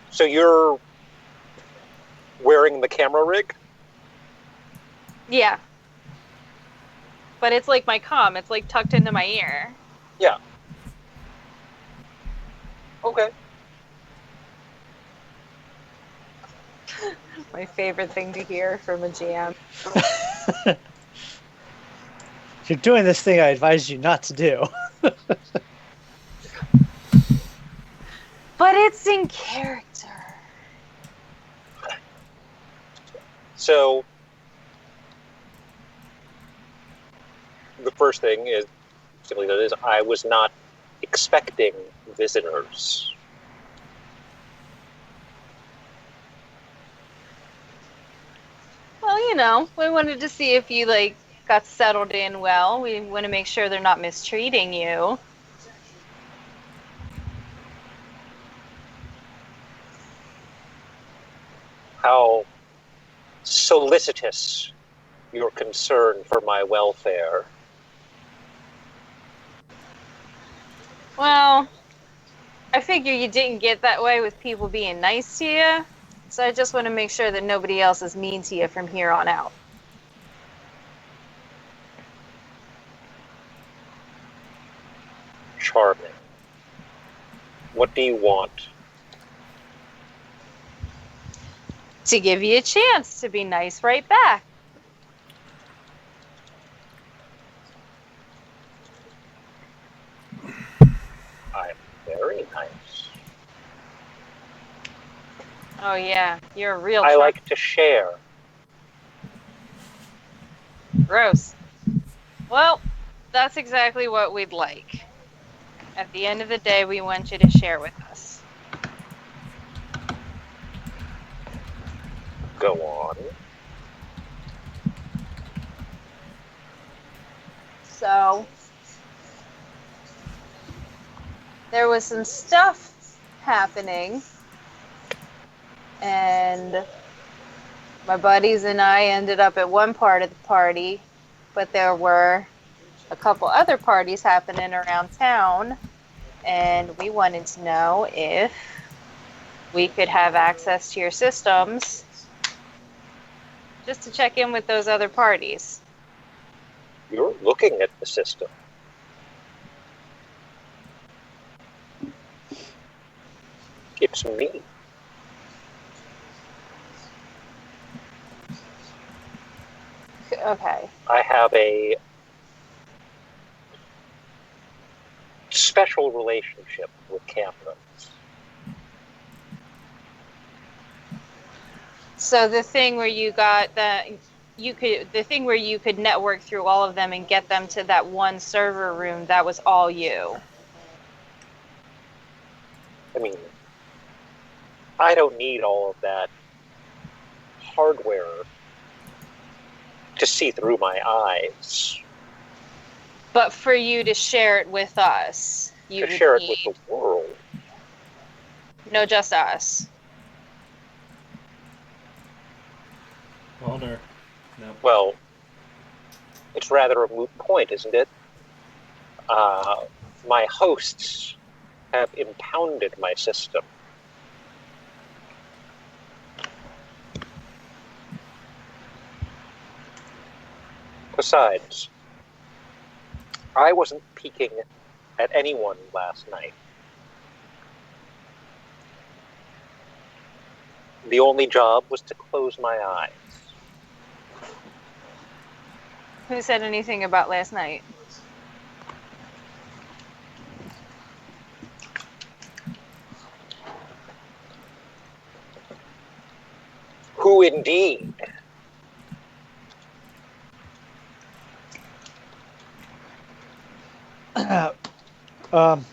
so you're wearing the camera rig?
Yeah. But it's like my comm. It's like tucked into my ear.
Yeah. Okay.
My favorite thing to hear from a GM.
If you're doing this thing I advise you not to do.
But it's in character.
So, the first thing is simply that is I was not expecting visitors.
Well, you know, we wanted to see if you, like, got settled in well. We want to make sure they're not mistreating you.
How solicitous your concern for my welfare.
Well, I figure you didn't get that way with people being nice to you, so I just want to make sure that nobody else is mean to you from here on out.
Charming. What do you want?
To give you a chance to be nice right back.
I'm very nice.
Oh yeah, you're a real
I like to share.
Gross. Well, that's exactly what we'd like. At the end of the day, we want you to share with us.
Go on.
So, there was some stuff happening, and my buddies and I ended up at one part of the party, but there were a couple other parties happening around town, and we wanted to know if we could have access to your systems just to check in with those other parties.
You're looking at the system. It's me.
Okay.
I have a special relationship with cameras.
So the thing where you got the thing where you could network through all of them and get them to that one server room, that was all you.
I mean, I don't need all of that hardware to see through my eyes.
But for you to share it with us, you
To
would
share it
need...
with the world.
No, just us.
Walter. No.
Well, it's rather a moot point, isn't it? My hosts have impounded my system. Besides, I wasn't peeking at anyone last night. The only job was to close my eyes.
Who said anything about last night?
Who indeed?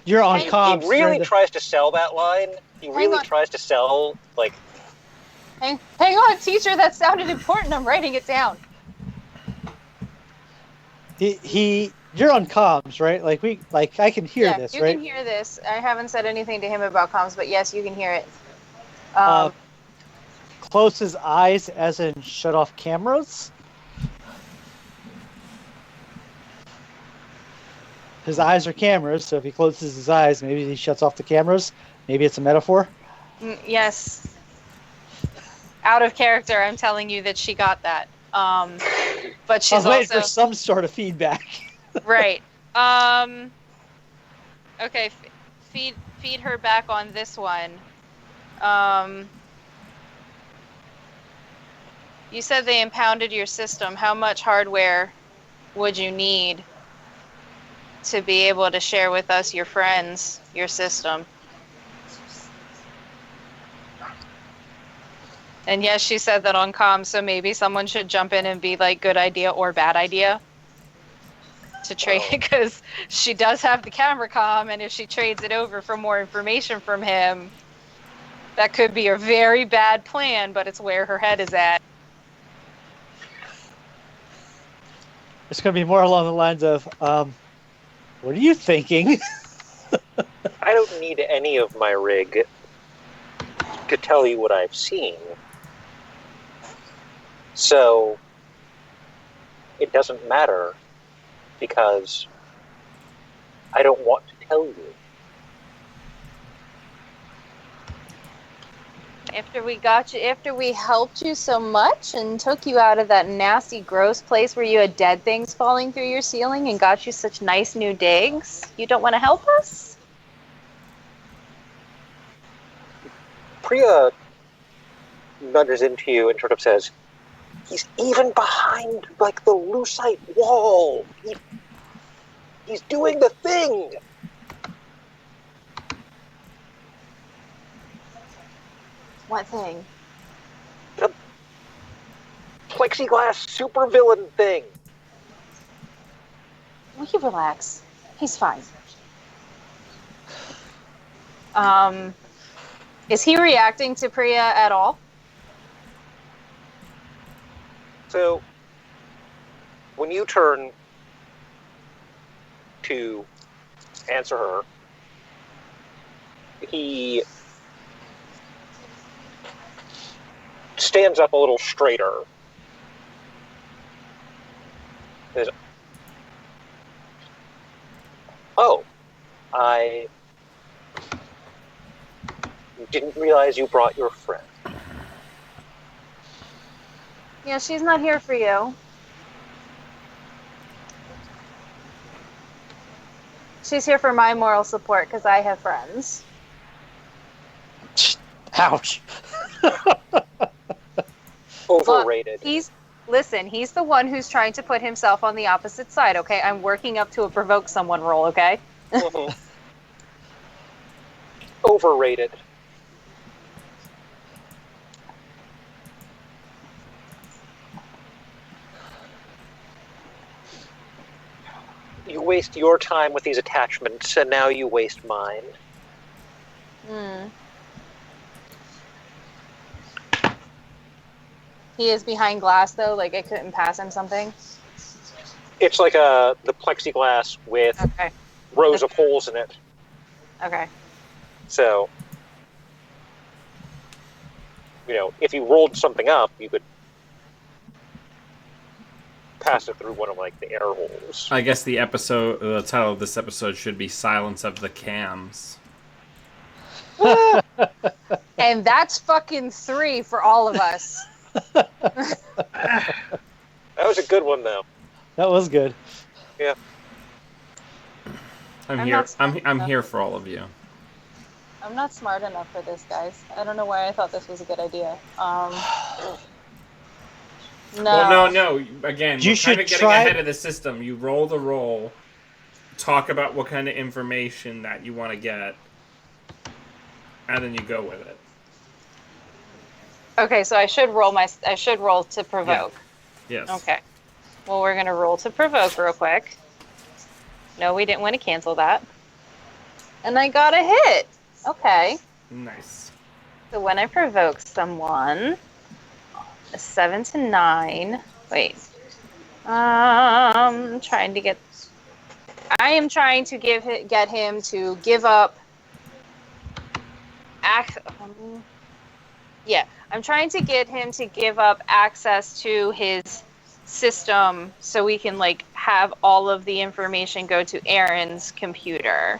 You're on
Hey,
comms.
He really
during the-
tries to sell that line. He really
on.
tries to sell, like,
Hang on, teacher, that sounded important. I'm writing it down.
You're on comms, right? Like I can hear this,
you
right?
can hear this. I haven't said anything to him about comms, but yes, you can hear it.
Close his eyes, as in shut off cameras. His eyes are cameras, so if he closes his eyes, maybe he shuts off the cameras. Maybe it's a metaphor.
Yes. Out of character, I'm telling you that she got that. But she's
I was waiting
also
for some sort of feedback.
right. Okay, feed her back on this one. You said they impounded your system. How much hardware would you need to be able to share with us, your friends, your system? And yes, she said that on comms, so maybe someone should jump in and be like, good idea or bad idea to trade, because she does have the camera comm, and if she trades it over for more information from him, that could be a very bad plan, but it's where her head is at.
It's going to be more along the lines of, what are you thinking?
I don't need any of my rig to tell you what I've seen. So, it doesn't matter, because I don't want to tell you.
After we helped you so much and took you out of that nasty, gross place where you had dead things falling through your ceiling and got you such nice new digs, you don't want to help us?
Priya nudges into you and sort of says, he's even behind, like, the lucite wall. He's doing the thing.
What thing?
The plexiglass supervillain thing.
Will you relax? He's fine. Is he reacting to Priya at all?
So, when you turn to answer her, he stands up a little straighter. Says, "Oh, I didn't realize you brought your friend."
Yeah, she's not here for you. She's here for my moral support because I have friends.
Ouch.
Overrated.
He's the one who's trying to put himself on the opposite side, okay? I'm working up to a provoke someone roll, okay?
Mhm. Overrated. You waste your time with these attachments, and now you waste mine.
He is behind glass, though. Like, I couldn't pass him something.
It's like the plexiglass with
Okay.
rows of holes in it.
Okay.
So, if you rolled something up, you could pass it through one of, like, the air holes.
I guess the title of this episode should be Silence of the Cams.
And that's fucking 3 for all of us.
That was a good one, though.
That was good.
Yeah.
I'm
I'm
here.
not smart
I'm
enough.
here for all of you.
I'm not smart enough for this, guys. I don't know why I thought this was a good idea. No.
Well, no. Again,
You
we're
should
kind of getting
try-
ahead of the system. You roll the roll, talk about what kind of information that you want to get, and then you go with it.
Okay, so I should roll to provoke.
Yes.
Okay. Well, we're gonna roll to provoke real quick. No, we didn't want to cancel that. And I got a hit. Okay.
Nice.
So when I provoke someone, a 7 to 9. Wait. I am trying to get him to give up. I'm trying to get him to give up access to his system so we can have all of the information go to Aaron's computer.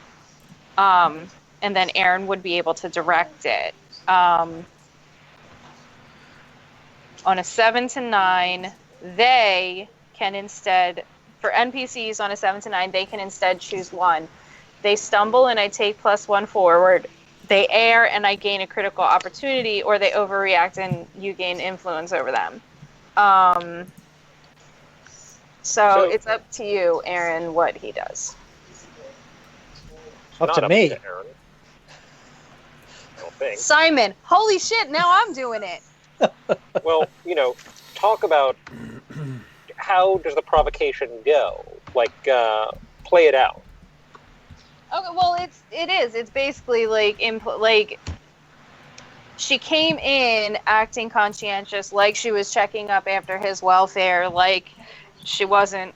And then Aaron would be able to direct it. On a 7 to 9, they can instead, for NPCs on a 7 to 9, they can instead choose one. They stumble and I take +1 forward. They err and I gain a critical opportunity, or they overreact and you gain influence over them. So it's up to you, Aaron, what he does.
Up
Not
to me.
Aaron. I don't think.
Simon, holy shit, now I'm doing it.
Well, talk about how does the provocation go? Play it out.
Okay, well, it's basically she came in acting conscientious, like she was checking up after his welfare, like she wasn't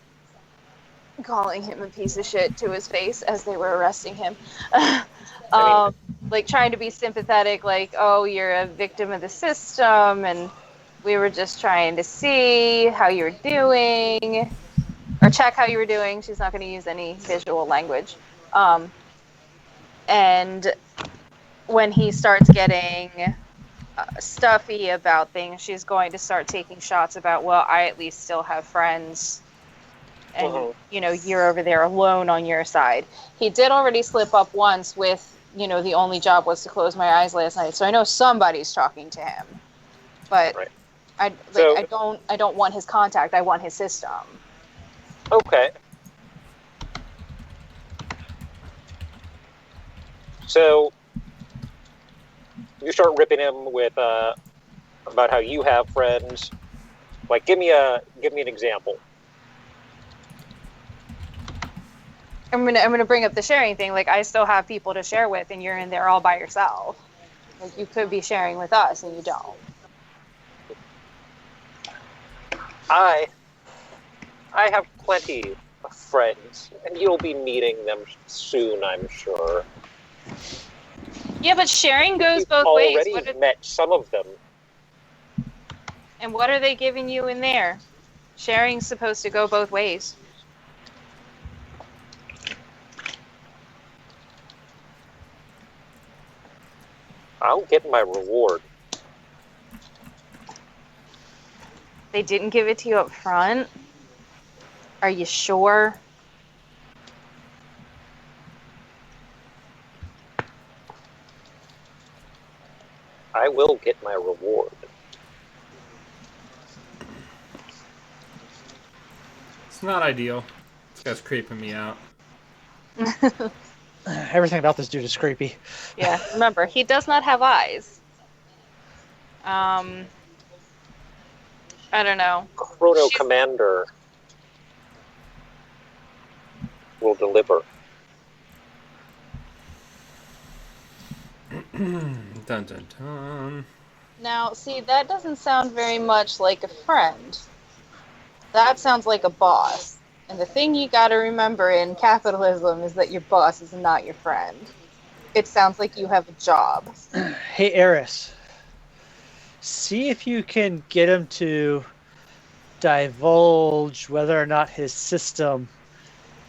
calling him a piece of shit to his face as they were arresting him. Trying to be sympathetic, oh, you're a victim of the system, and we were just trying to see how you were doing, or check how you were doing. She's not going to use any visual language. And when he starts getting stuffy about things, she's going to start taking shots about, well, I at least still have friends. And, you're over there alone on your side. He did already slip up once with, the only job was to close my eyes last night. So I know somebody's talking to him. But
Right.
I don't want his contact. I want his system.
Okay. So you start ripping him with about how you have friends. Like, give me an example.
I'm gonna bring up the sharing thing. Like, I still have people to share with, and you're in there all by yourself. Like, you could be sharing with us, and you don't.
I have plenty of friends, and you'll be meeting them soon, I'm sure.
Yeah, but sharing goes
You've
both ways.
already met some of them.
And what are they giving you in there? Sharing's supposed to go both ways.
I'll get my reward.
They didn't give it to you up front? Are you sure?
I will get my reward.
It's not ideal. This guy's creeping me out.
Everything about this dude is creepy.
Yeah, remember, he does not have eyes. I don't know.
Chrono Commander will deliver.
Dun dun dun.
Now, see, that doesn't sound very much like a friend. That sounds like a boss. And the thing you gotta remember in capitalism is that your boss is not your friend. It sounds like you have a job.
Hey, Eris. See if you can get him to divulge whether or not his system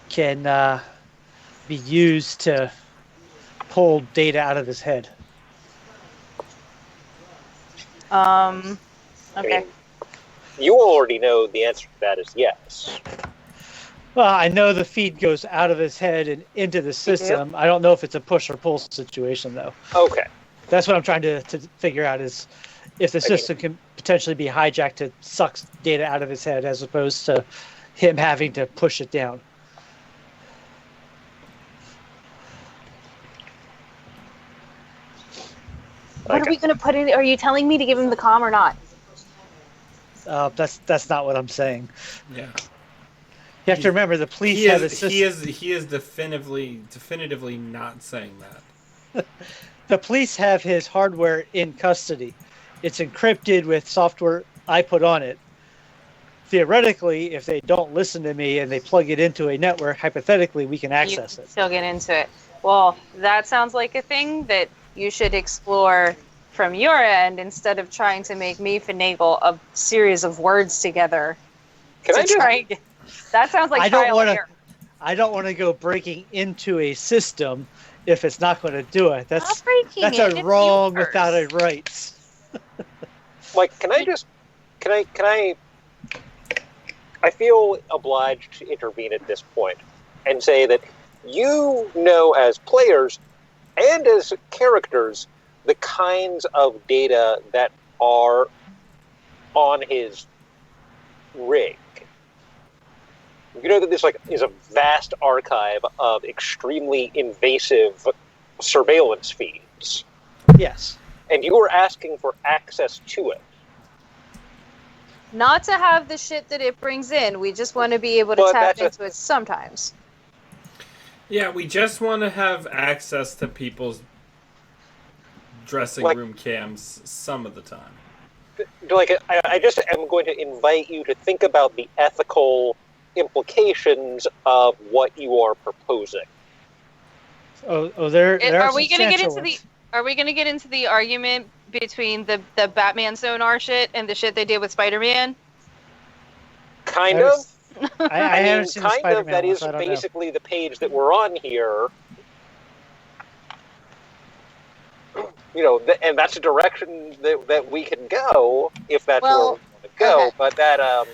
can be used to pull data out of his head.
Okay.
I mean, you already know the answer to that is yes.
Well, I know the feed goes out of his head and into the system. I don't know if it's a push or pull situation, though.
Okay.
That's what I'm trying to figure out is if the system can potentially be hijacked to suck data out of his head as opposed to him having to push it down.
What are we gonna put in? Are you telling me to give him the comm or not?
That's not what I'm saying.
Yeah.
You have to remember the police
He
have a
is,
system.
he is definitively not saying that.
The police have his hardware in custody. It's encrypted with software I put on it. Theoretically, if they don't listen to me and they plug it into a network, hypothetically, we can access it.
Still get into it. Well, that sounds like a thing that you should explore from your end instead of trying to make me finagle a series of words together.
Can I just...
That sounds like
I don't
trial and error.
I don't want to go breaking into a system if it's not going to do it. That's
it's
a wrong
yours.
without a rights.
Like, can I feel obliged to intervene at this point and say that you know as players and as characters the kinds of data that are on his rig. You know that this is a vast archive of extremely invasive surveillance feeds.
Yes.
And you are asking for access to it.
Not to have the shit that it brings in. We just want to be able to
But
tap
that's
into it sometimes.
Yeah, we just want to have access to people's dressing room cams some of the time.
I just am going to invite you to think about the ethical implications of what you are proposing.
There
Are we going to get into the argument between the Batman sonar shit and the shit they did with Spider-Man?
Kind of.
I haven't seen the
kind
Spider-Man
of. That
one,
is
so I don't know.
basically the page that we're on here. and that's a direction that we can go if that's where we
Well,
want to go.
okay.
But that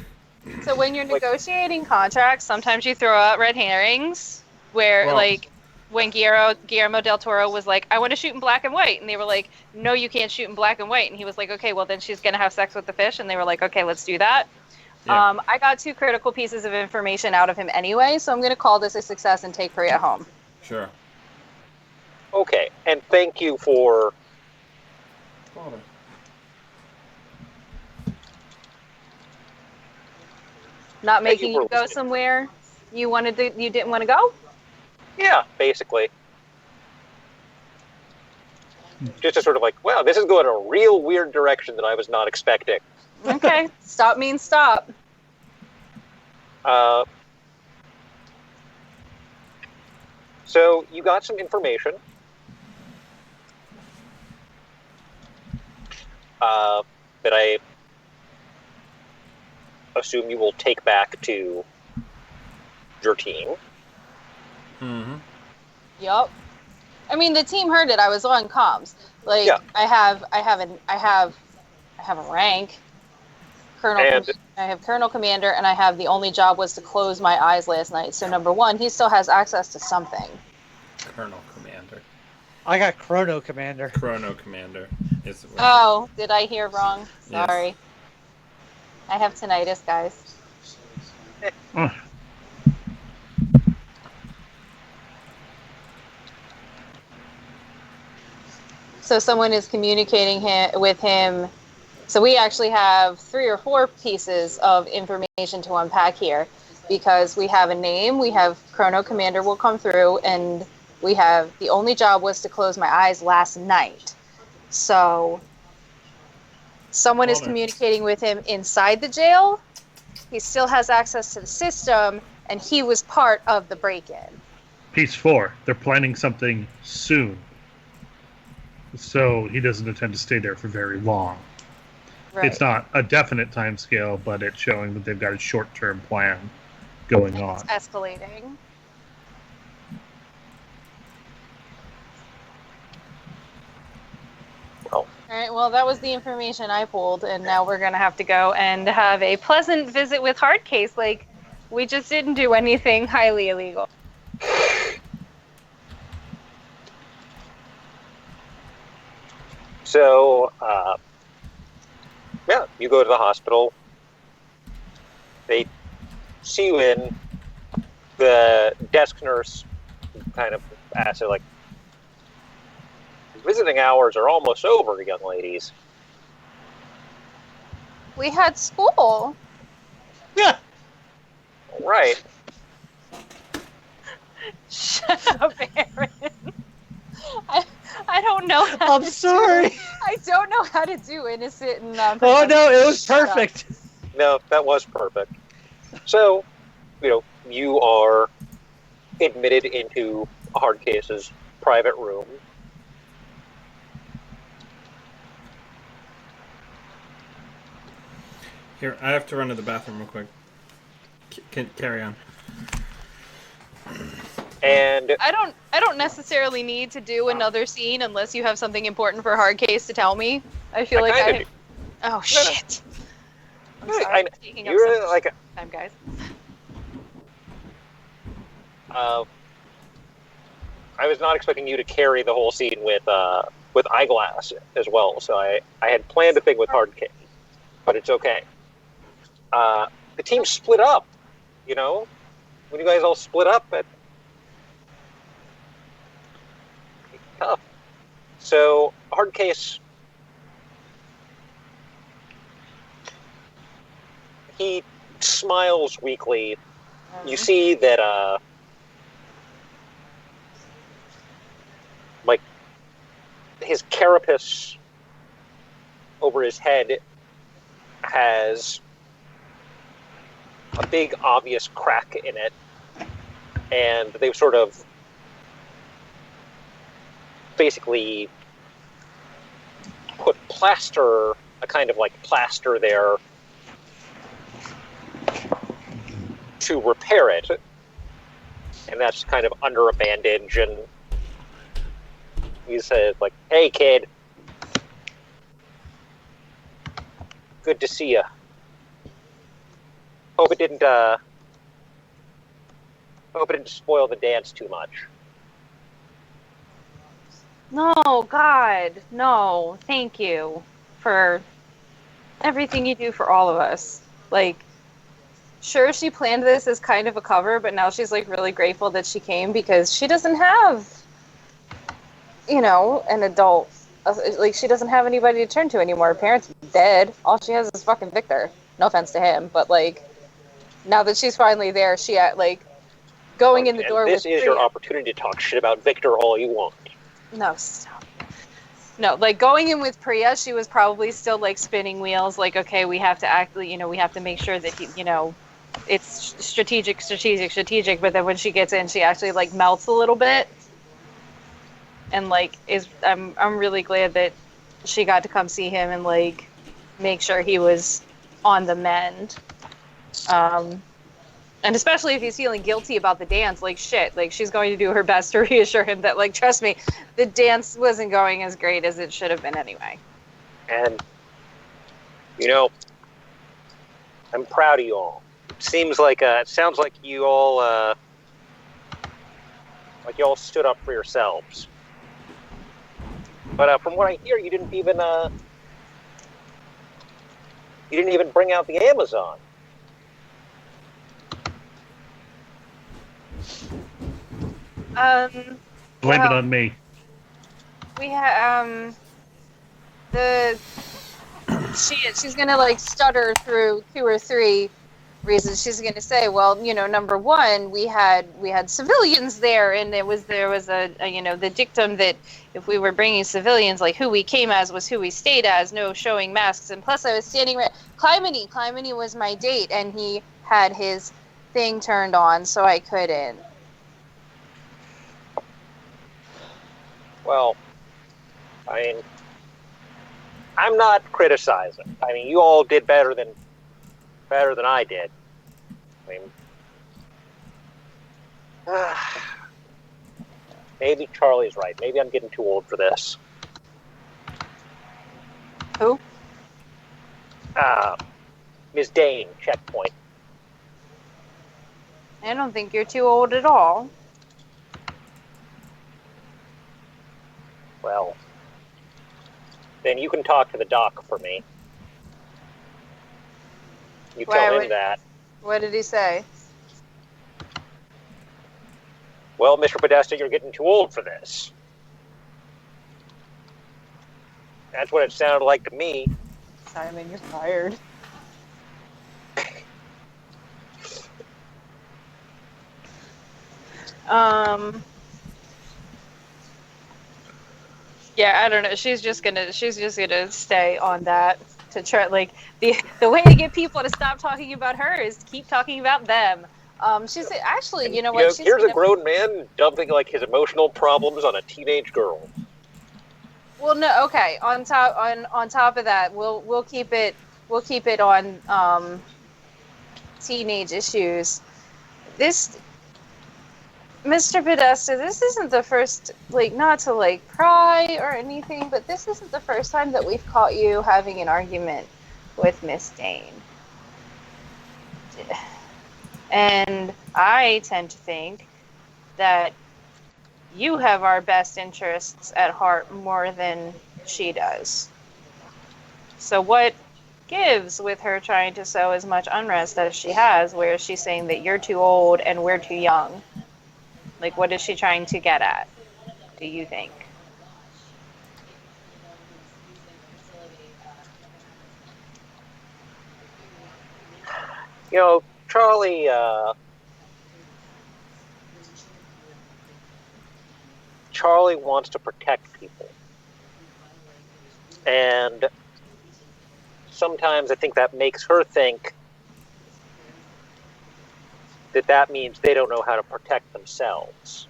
So when you're
Like-
negotiating contracts, sometimes you throw out red herrings where,
Well-
like, when Guillermo del Toro was like, I want to shoot in black and white. And they were like, no, you can't shoot in black and white. And he was like, okay, well, then she's going to have sex with the fish. And they were like, okay, let's do that.
Yeah.
I got 2 critical pieces of information out of him anyway, so I'm going to call this a success and take Priya home.
Sure.
okay, and thank you for
Not
Thank you
making
for
you go
listening.
somewhere you didn't want to go?
yeah, basically. Just to sort of like, wow, this is going a real weird direction that I was not expecting.
Okay, stop means stop.
So you got some information that I assume you will take back to your team.
Mm-hmm.
Yup. I mean, the team heard it. I was on comms. Like,
Yeah.
I have a rank, Colonel.
And-
I have Colonel Commander, and I have the only job was to close my eyes last night. So number one, he still has access to something.
Colonel Commander.
I got Chrono Commander.
Chrono Commander. Is
Oh, did I hear wrong?
Yes.
Sorry. I have tinnitus, guys.
Ugh.
So someone is communicating with him. So we actually have 3 or 4 pieces of information to unpack here, because we have a name, we have Chrono Commander will come through, and we have the only job was to close my eyes last night. So someone is
Hold it.
communicating with him inside the jail. He still has access to the system, and he was part of the break-in.
Piece 4. They're planning something soon. So he doesn't intend to stay there for very long.
Right.
It's not a definite time scale, but it's showing that they've got a short-term plan going on.
It's escalating.
Oh.
Alright, well, that was the information I pulled, and now we're gonna have to go and have a pleasant visit with Hardcase. Like, we just didn't do anything highly illegal.
So, yeah, you go to the hospital. They see you in. The desk nurse kind of asks her, like, visiting hours are almost over, young ladies.
We had school.
Yeah.
All right.
Shut up, Aaron. I don't know. How
I'm
to
sorry.
I don't know how to do innocent and
Oh no, it was
Shut up.
perfect.
No, that was perfect. So, you are admitted into Hardcase's private room.
Here, I have to run to the bathroom real quick. Carry on.
And
I don't necessarily need to do another scene unless you have something important for Hardcase to tell me. I feel like
kinda do.
Oh shit. I'm sorry.
I-
for taking up
you're
so much
like
time, guys.
I was not expecting you to carry the whole scene with Eyeglass as well, so I had planned a thing with Hardcase, but it's okay. The team split up, when you guys all split up, it's tough. So Hardcase, he smiles weakly. You see that his carapace over his head has a big obvious crack in it, and they've sort of basically put a kind of like plaster there to repair it, and that's kind of under a bandage. And he said, like, hey kid, Good to see you. Hope it didn't spoil the dance too much.
No, God, no. Thank you for everything you do for all of us. Like, sure, she planned this as kind of a cover, but now she's like really grateful that she came because she doesn't have, an adult. Like, she doesn't have anybody to turn to anymore. Her parents are dead. All she has is fucking Victor. No offense to him, but like, now that she's finally there, she like going in the door.
This
with
is your
Priya.
opportunity to talk shit about Victor all you want.
No, stop. No, like going in with Priya, she was probably still like spinning wheels. Like, okay, we have to act. We have to make sure that it's strategic. But then when she gets in, she actually like melts a little bit, and like I'm really glad that she got to come see him and like make sure he was on the mend. And especially if he's feeling guilty about the dance, like shit, like she's going to do her best to reassure him that, like, trust me, the dance wasn't going as great as it should have been anyway.
And, I'm proud of you all. It sounds like you all, stood up for yourselves. But from what I hear, you didn't even bring out the Amazon.
Blame it on me.
We have she's gonna like stutter through 2 or 3 reasons. She's gonna say, well, number one, we had civilians there, and there was a the dictum that if we were bringing civilians, like who we came as was who we stayed as, no showing masks. And plus, I was standing right. Clymene was my date, and he had his thing turned on, so I couldn't.
Well, I mean, I'm not criticizing. I mean, you all did better than I did. I mean, maybe Charlie's right. Maybe I'm getting too old for this.
Who?
Ms. Dane, checkpoint.
I don't think you're too old at all.
Well, then you can talk to the doc for me. You tell him that.
What did he say?
Well, Mr. Podesta, you're getting too old for this. That's what it sounded like to me.
Simon, you're fired. Yeah, I don't know. She's just gonna stay on that to try. Like the way to get people to stop talking about her is to keep talking about them. She's actually, you know what?
Here's a grown man dumping like his emotional problems on a teenage girl.
Well, no, okay. On top of that, we'll keep it on teenage issues. This, Mr. Podesta, this isn't the first, like, not to like pry or anything, but this isn't the first time that we've caught you having an argument with Miss Dane. And I tend to think that you have our best interests at heart more than she does. So what gives with her trying to sow as much unrest as she has, where she's saying that you're too old and we're too young? Like, what is she trying to get at, do you think?
Charlie wants to protect people. And sometimes I think that makes her think that means they don't know how to protect themselves.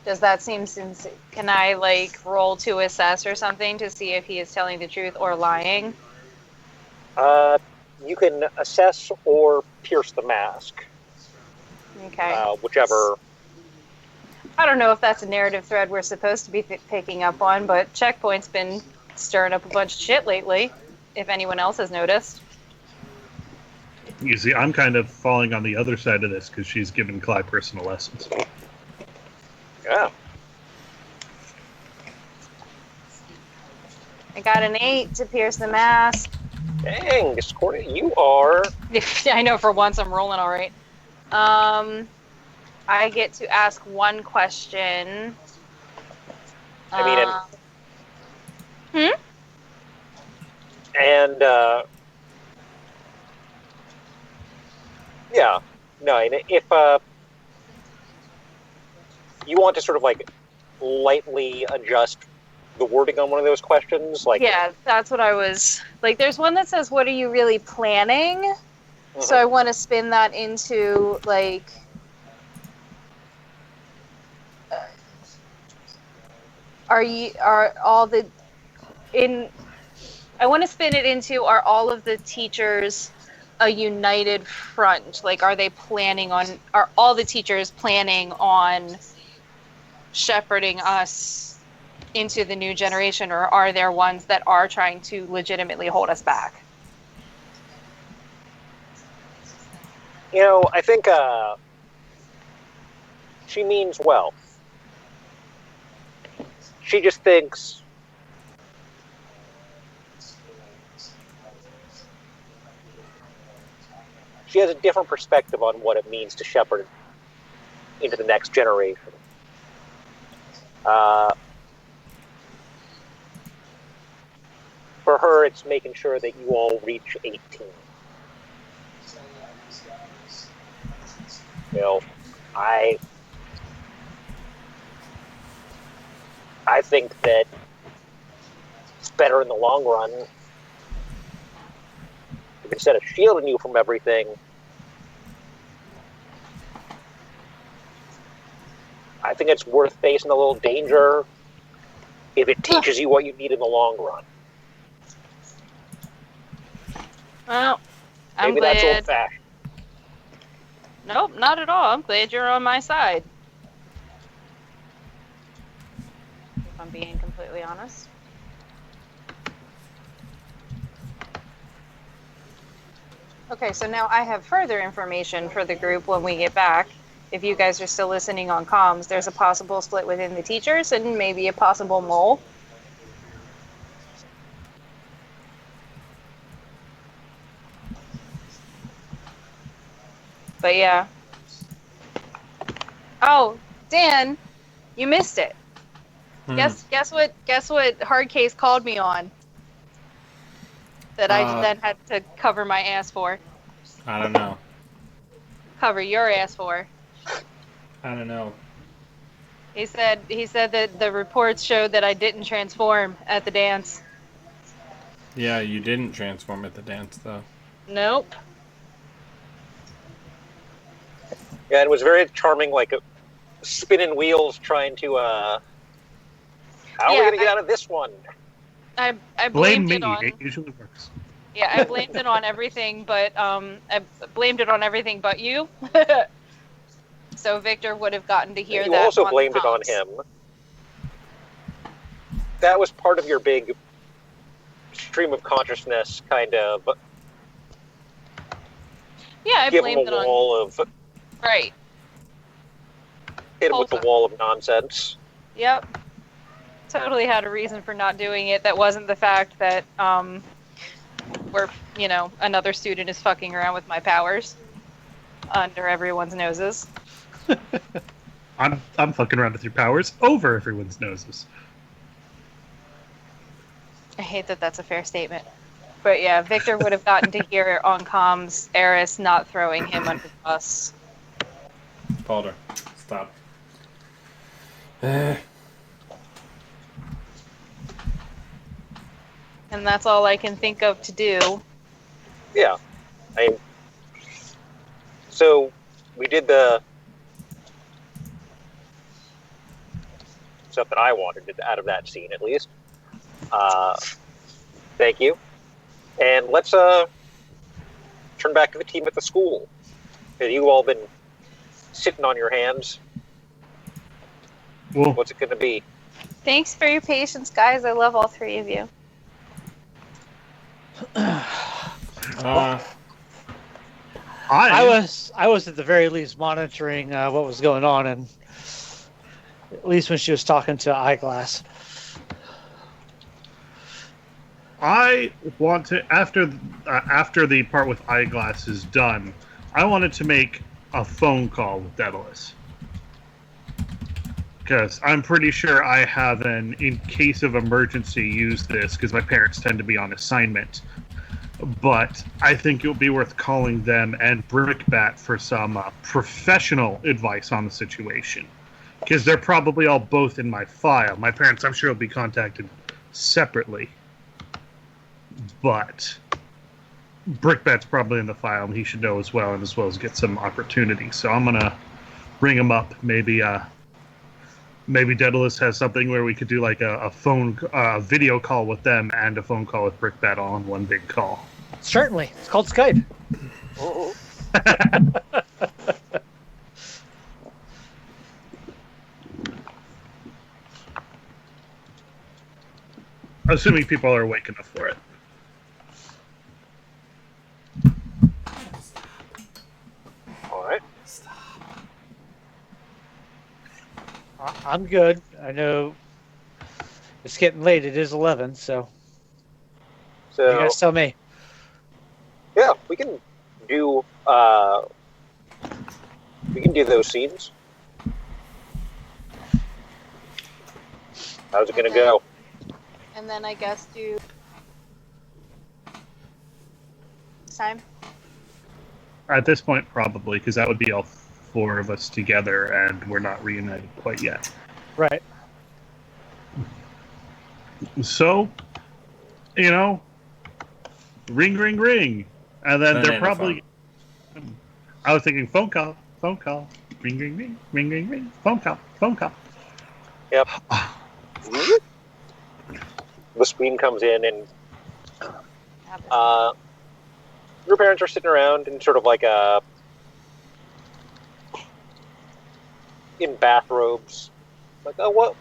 Does that seem sincere? Can I, like, roll to assess or something to see if he is telling the truth or lying?
You can assess or pierce the mask.
Okay.
Whichever.
I don't know if that's a narrative thread we're supposed to be picking up on, but Checkpoint's been stirring up a bunch of shit lately, if anyone else has noticed.
You see, I'm kind of falling on the other side of this because she's given Clyde personal lessons.
Yeah.
I got an 8 to pierce the mask.
Dang, Discordia, you are...
I know, for once I'm rolling all right. I get to ask one question.
I mean, and yeah, no, and if you want to sort of like lightly adjust the wording on one of those questions, like
Yeah, that's what I was like. There's one that says, "What are you really planning?" So I want to spin that into like, are all the in? I want to spin it into, are all of the teachers a united front? Like, are all the teachers planning on shepherding us into the new generation, or are there ones that are trying to legitimately hold us back?
you know, I think she means well. She just thinks she has a different perspective on what it means to shepherd into the next generation. For her, it's making sure that you all reach 18. You know, I think that it's better in the long run if instead of shielding you from everything, I think it's worth facing a little danger if it teaches you what you need in the long run.
Well, I'm
Maybe that's
glad.
old-fashioned.
Nope, not at all. I'm glad you're on my side. If I'm being completely honest. Okay, so now I have further information for the group when we get back. If you guys are still listening on comms, there's a possible split within the teachers and maybe a possible mole. But yeah. Oh, Dan, you missed it. Guess what hard case called me on that I then had to cover my ass for.
I don't know.
Cover your ass for.
I don't know.
He said that the reports showed that I didn't transform at the dance.
Yeah, you didn't transform at the dance, though.
Nope.
Yeah, it was very charming, like spinning wheels trying to, how are we going to get out of this one?
I
Blame
blamed
me.
it on.
It usually works.
Yeah, I blamed it on everything, but I blamed it on everything but you. So Victor would have gotten to hear
You
that.
also
on
blamed
the
it on
comms.
him. That was part of your big stream of consciousness, kind of.
Yeah, I
Give him
blamed
a
it on.
wall of.
Right.
Hit him with the
Also-
wall of nonsense.
Yep. Totally had a reason for not doing it. That wasn't the fact that another student is fucking around with my powers under everyone's noses.
I'm fucking around with your powers over everyone's noses.
I hate that that's a fair statement. But yeah, Victor would have gotten to hear on comms Eris not throwing him under the bus.
Balder, stop.
And that's all I can think of to do.
Yeah. So, we did the stuff that I wanted out of that scene, at least. Thank you. And let's turn back to the team at the school. Have you all been sitting on your hands?
Well,
What's it going to be?
Thanks for your patience, guys. I love all three of you.
Uh,
I was at the very least monitoring what was going on, and at least when she was talking to Eyeglass.
I want to after the part with Eyeglass is done. I wanted to make a phone call with Daedalus because I'm pretty sure I have an in case of emergency use this because my parents tend to be on assignment. But I think it would be worth calling them and Brickbat for some professional advice on the situation because they're probably all both in my file. My parents, I'm sure, will be contacted separately. But Brickbat's probably in the file, and he should know as well, and as well as get some opportunity. So I'm gonna ring him up. Maybe Daedalus has something where we could do like a phone video call with them and a phone call with Brickbat all in one big call.
Certainly, it's called Skype.
Assuming people are awake enough for it.
All right.
I'm good. I know it's getting late. It is 11, so
So
you guys tell me.
yeah, we can do those scenes. How's it gonna go?
And then I guess do time.
At this point, probably, because that would be all four of us together, and we're not reunited quite yet.
Right.
So, ring, ring, ring. And then they're
Banana
probably... I was thinking phone call, ring, ring, ring, ring, ring, ring, phone call.
Yep. The screen comes in, and your parents are sitting around in sort of like in bathrobes. Like, oh, what?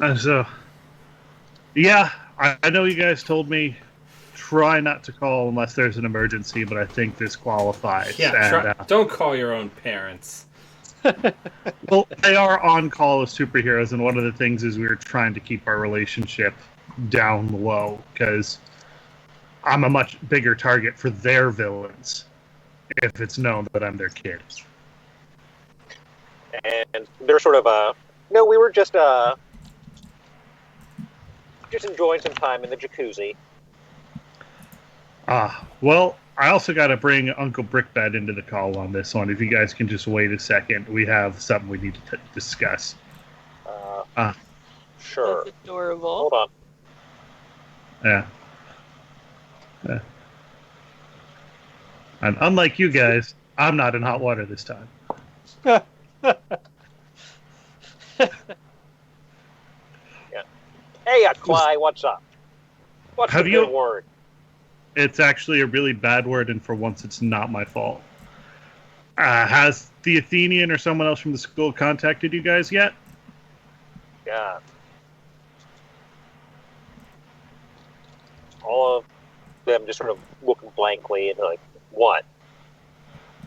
And so, yeah, I know you guys told me try not to call unless there's an emergency, but I think this qualifies.
yeah, don't call your own parents.
Well, they are on call as superheroes, and one of the things is we were trying to keep our relationship down low because I'm a much bigger target for their villains if it's known that I'm their kid.
And they're sort of no, we were just enjoying some time in the jacuzzi.
Well, I also got to bring Uncle Brickbat into the call on this one. If you guys can just wait a second, we have something we need to discuss.
Sure.
That's adorable.
Hold on.
Yeah. And unlike you guys, I'm not in hot water this time.
Yeah. Hey, Cly, what's up? What's
Have
the
you-
good word?
It's actually a really bad word, and for once, it's not my fault. Has the Athenian or someone else from the school contacted you guys yet?
Yeah. All of them just sort of looking blankly and like, what?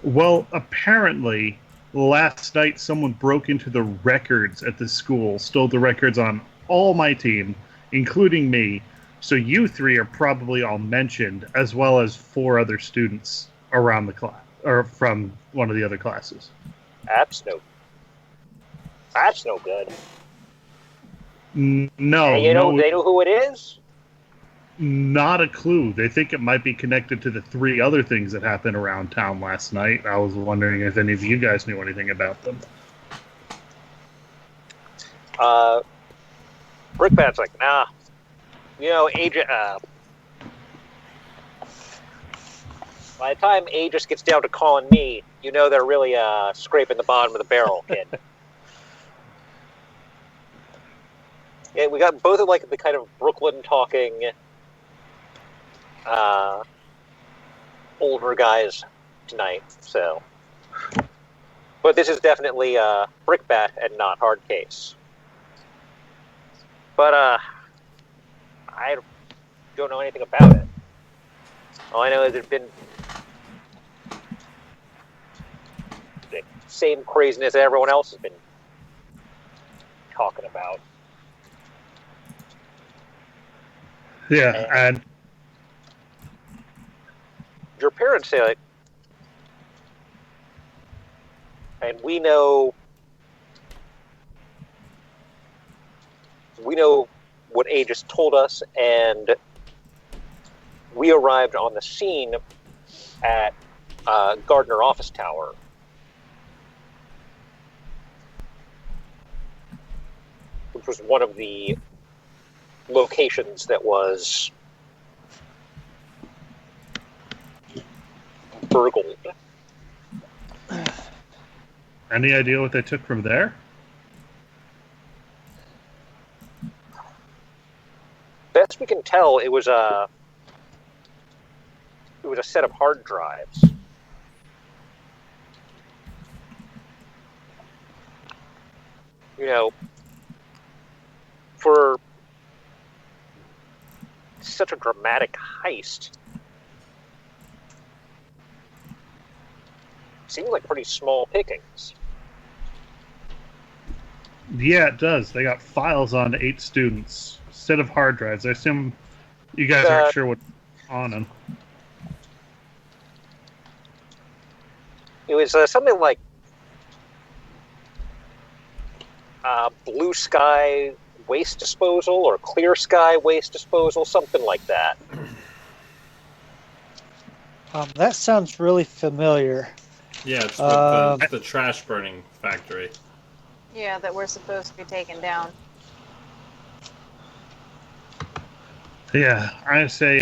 Well, apparently, last night someone broke into the records at the school, stole the records on all my team, including me. So you three are probably all mentioned, as well as 4 other students around the class, or from one of the other classes.
That's no good.
No,
Hey,
no,
they know who it is?
not a clue. They think it might be connected to the 3 other things that happened around town last night. I was wondering if any of you guys knew anything about them.
Brickbat's like, nah. Agent, by the time Aegis gets down to calling me, they're really scraping the bottom of the barrel, kid. Yeah, we got both of like the kind of Brooklyn talking older guys tonight, so But this is definitely brickbat and not hard case. But I don't know anything about it. All I know is it's been the same craziness that everyone else has been talking about.
Yeah, and
Your parents say it, and we know what Aegis told us, and we arrived on the scene at Gardner Office Tower. Which was one of the locations that was burgled.
any idea what they took from there?
Best we can tell, it was a set of hard drives. You know, for such a dramatic heist, seems like pretty small pickings.
Yeah, it does. They got files on 8 students, set of hard drives. I assume you guys aren't sure what's on them.
It was something like blue sky waste disposal or clear sky waste disposal, something like that.
That sounds really familiar.
Yeah, it's the trash burning factory.
Yeah, that we're supposed to be taking down.
Yeah, I say,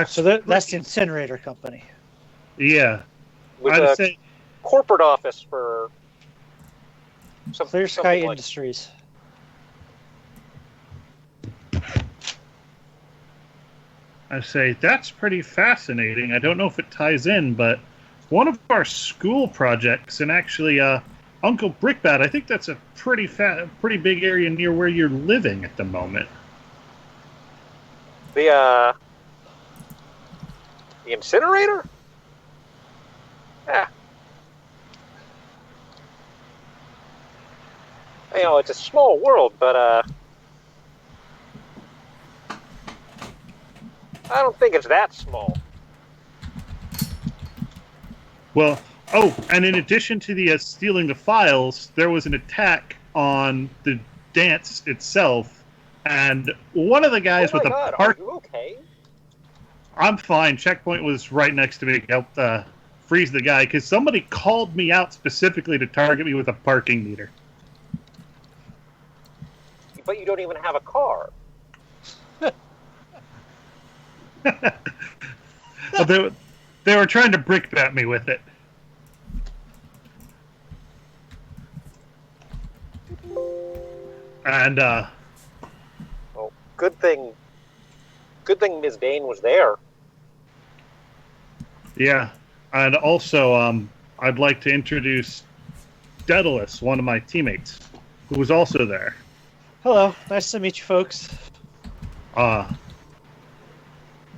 So that's the incinerator company.
yeah,
With
I'd
a
say,
corporate office for
Clear Sky
something like-
Industries.
that's pretty fascinating. I don't know if it ties in, but one of our school projects, and actually, Uncle Brickbat, I think that's a pretty big area near where you're living at the moment.
The incinerator? Yeah. You know, it's a small world, but I don't think it's that small.
Well, oh, and in addition to the stealing the files, there was an attack on the dance itself, and one of the guys
Oh my
with
God,
a park.
are you okay?
I'm fine. Checkpoint was right next to me. Helped freeze the guy because somebody called me out specifically to target me with a parking meter.
But you don't even have a car.
They were trying to brickbat me with it. And
Well, good thing Ms. Dane was there.
yeah, and also I'd like to introduce Daedalus, one of my teammates, who was also there.
Hello, nice to meet you folks.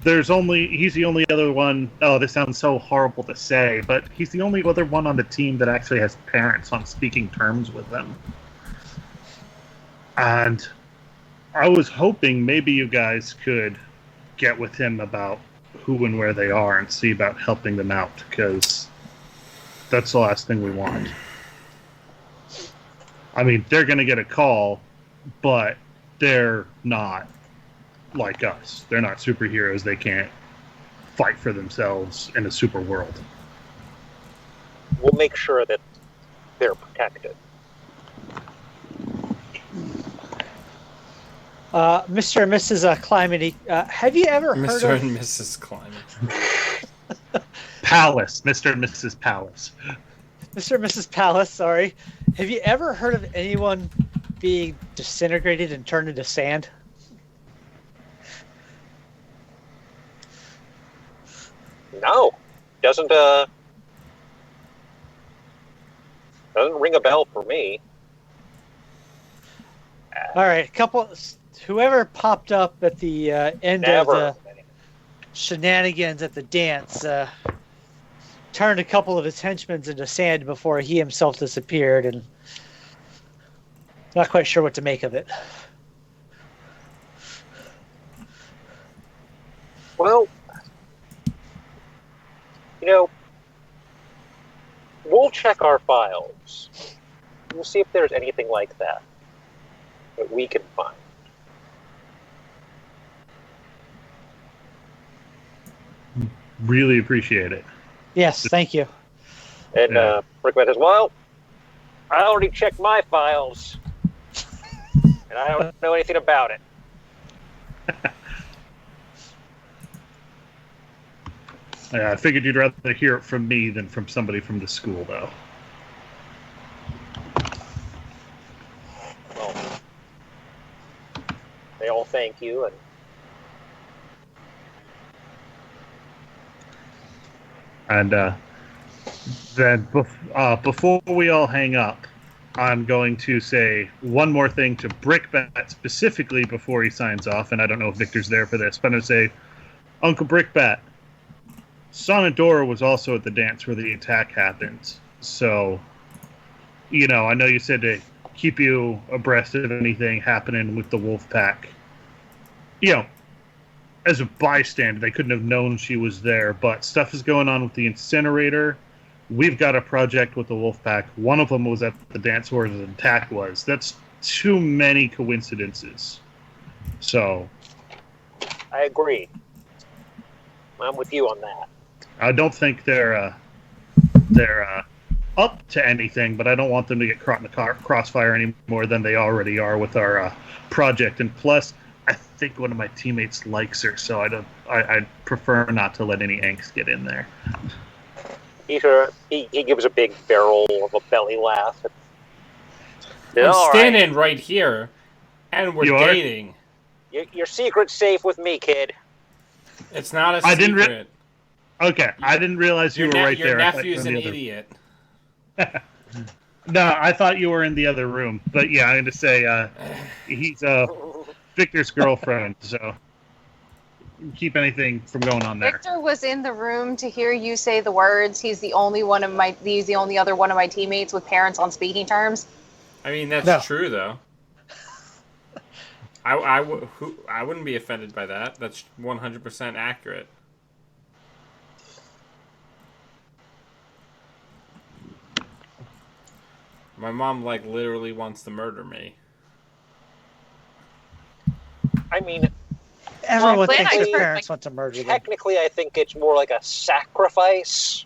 He's the only other one. Oh, this sounds so horrible to say, but he's the only other one on the team that actually has parents on speaking terms with them. And I was hoping maybe you guys could get with him about who and where they are and see about helping them out, because that's the last thing we want. I mean, they're going to get a call, but they're not like us. They're not superheroes. They can't fight for themselves in a super world.
We'll make sure that they're protected.
Mr. and Mrs. Climate, have you ever heard
Mr.
of...
and Mrs. Climate.
Palace, Mr. and Mrs. Palace.
Mr. and Mrs. Palace, sorry. Have you ever heard of anyone being disintegrated and turned into sand?
No, doesn't Doesn't ring a bell for me.
All right, whoever popped up at the end
Never.
of the shenanigans at the dance turned a couple of his henchmen into sand before he himself disappeared, and not quite sure what to make of it.
Well, we'll check our files. We'll see if there's anything like that we can find.
Really appreciate it.
Yes, thank you.
And
Yeah.
Brickman says, well, I already checked my files, and I don't know anything about it.
I figured you'd rather hear it from me than from somebody from the school, though.
Well, they all thank you, and
And then before we all hang up, I'm going to say one more thing to Brickbat specifically before he signs off, and I don't know if Victor's there for this, but I'm going to say, Uncle Brickbat, Sonadora was also at the dance where the attack happened. So, I know you said to keep you abreast of anything happening with the wolf pack. As a bystander, they couldn't have known she was there, but stuff is going on with the incinerator. We've got a project with the wolf pack. One of them was at the dance where the attack was. That's too many coincidences. So,
I agree. I'm with you on that.
I don't think they're up to anything, but I don't want them to get caught in the crossfire any more than they already are with our project. And plus, I think one of my teammates likes her, so I prefer not to let any angst get in there.
He gives a big barrel of a belly laugh.
I'm
All
standing right here, and we're
You are?
dating.
Your secret's safe with me, kid.
It's not a
I didn't
secret.
Okay, I didn't realize you were right
Your
there. I thought you
nephew's
were
an
in the other-
idiot.
No, I thought you were in the other room. But yeah, I'm going to say he's Victor's girlfriend, so keep anything from going on there.
Victor was in the room to hear you say the words. He's the only other one of my teammates with parents on speaking terms.
I mean, that's
No.
true, though. I wouldn't be offended by that. That's 100% accurate. My mom, literally wants to murder me.
I mean,
Everyone
Plan
thinks
on
their
your
parents want to murder them.
technically, I think it's more like a sacrifice.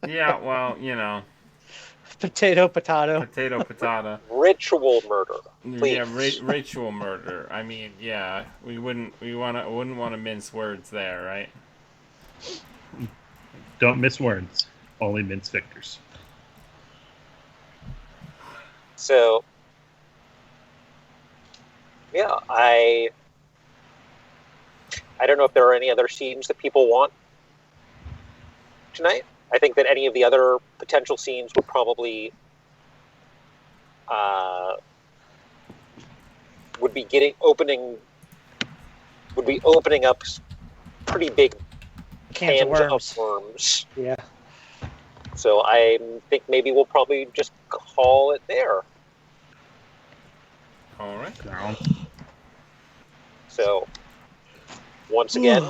Yeah, well,
Potato, potato.
potato, potato.
Ritual murder. Please.
Yeah, ritual murder. I mean, yeah, we wouldn't want to mince words there, right?
Don't miss words. Only mince Victors.
So, yeah, I don't know if there are any other scenes that people want tonight. I think that any of the other potential scenes would probably would be opening up pretty big
Cans of
cans
worms.
of worms.
Yeah.
So I think maybe we'll probably just call it there.
All right.
So once again,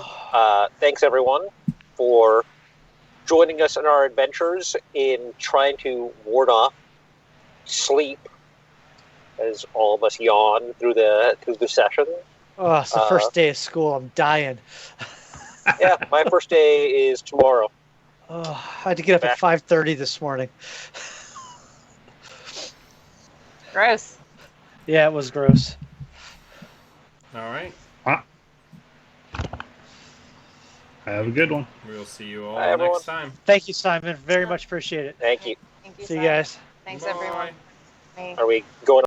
thanks everyone for joining us in our adventures in trying to ward off sleep as all of us yawn through the session.
Oh, it's the first day of school. I'm dying.
Yeah, my first day is tomorrow.
Oh, I had to get up at 5:30 this morning.
Gross.
Yeah, it was gross.
All right.
Have a good one.
We'll see you all
Bye, everyone.
next time.
Thank you, Simon. Very much appreciate it.
Thank you.
Thank you.
See you
Simon.
guys.
Thanks,
Bye.
everyone. Bye.
Are we going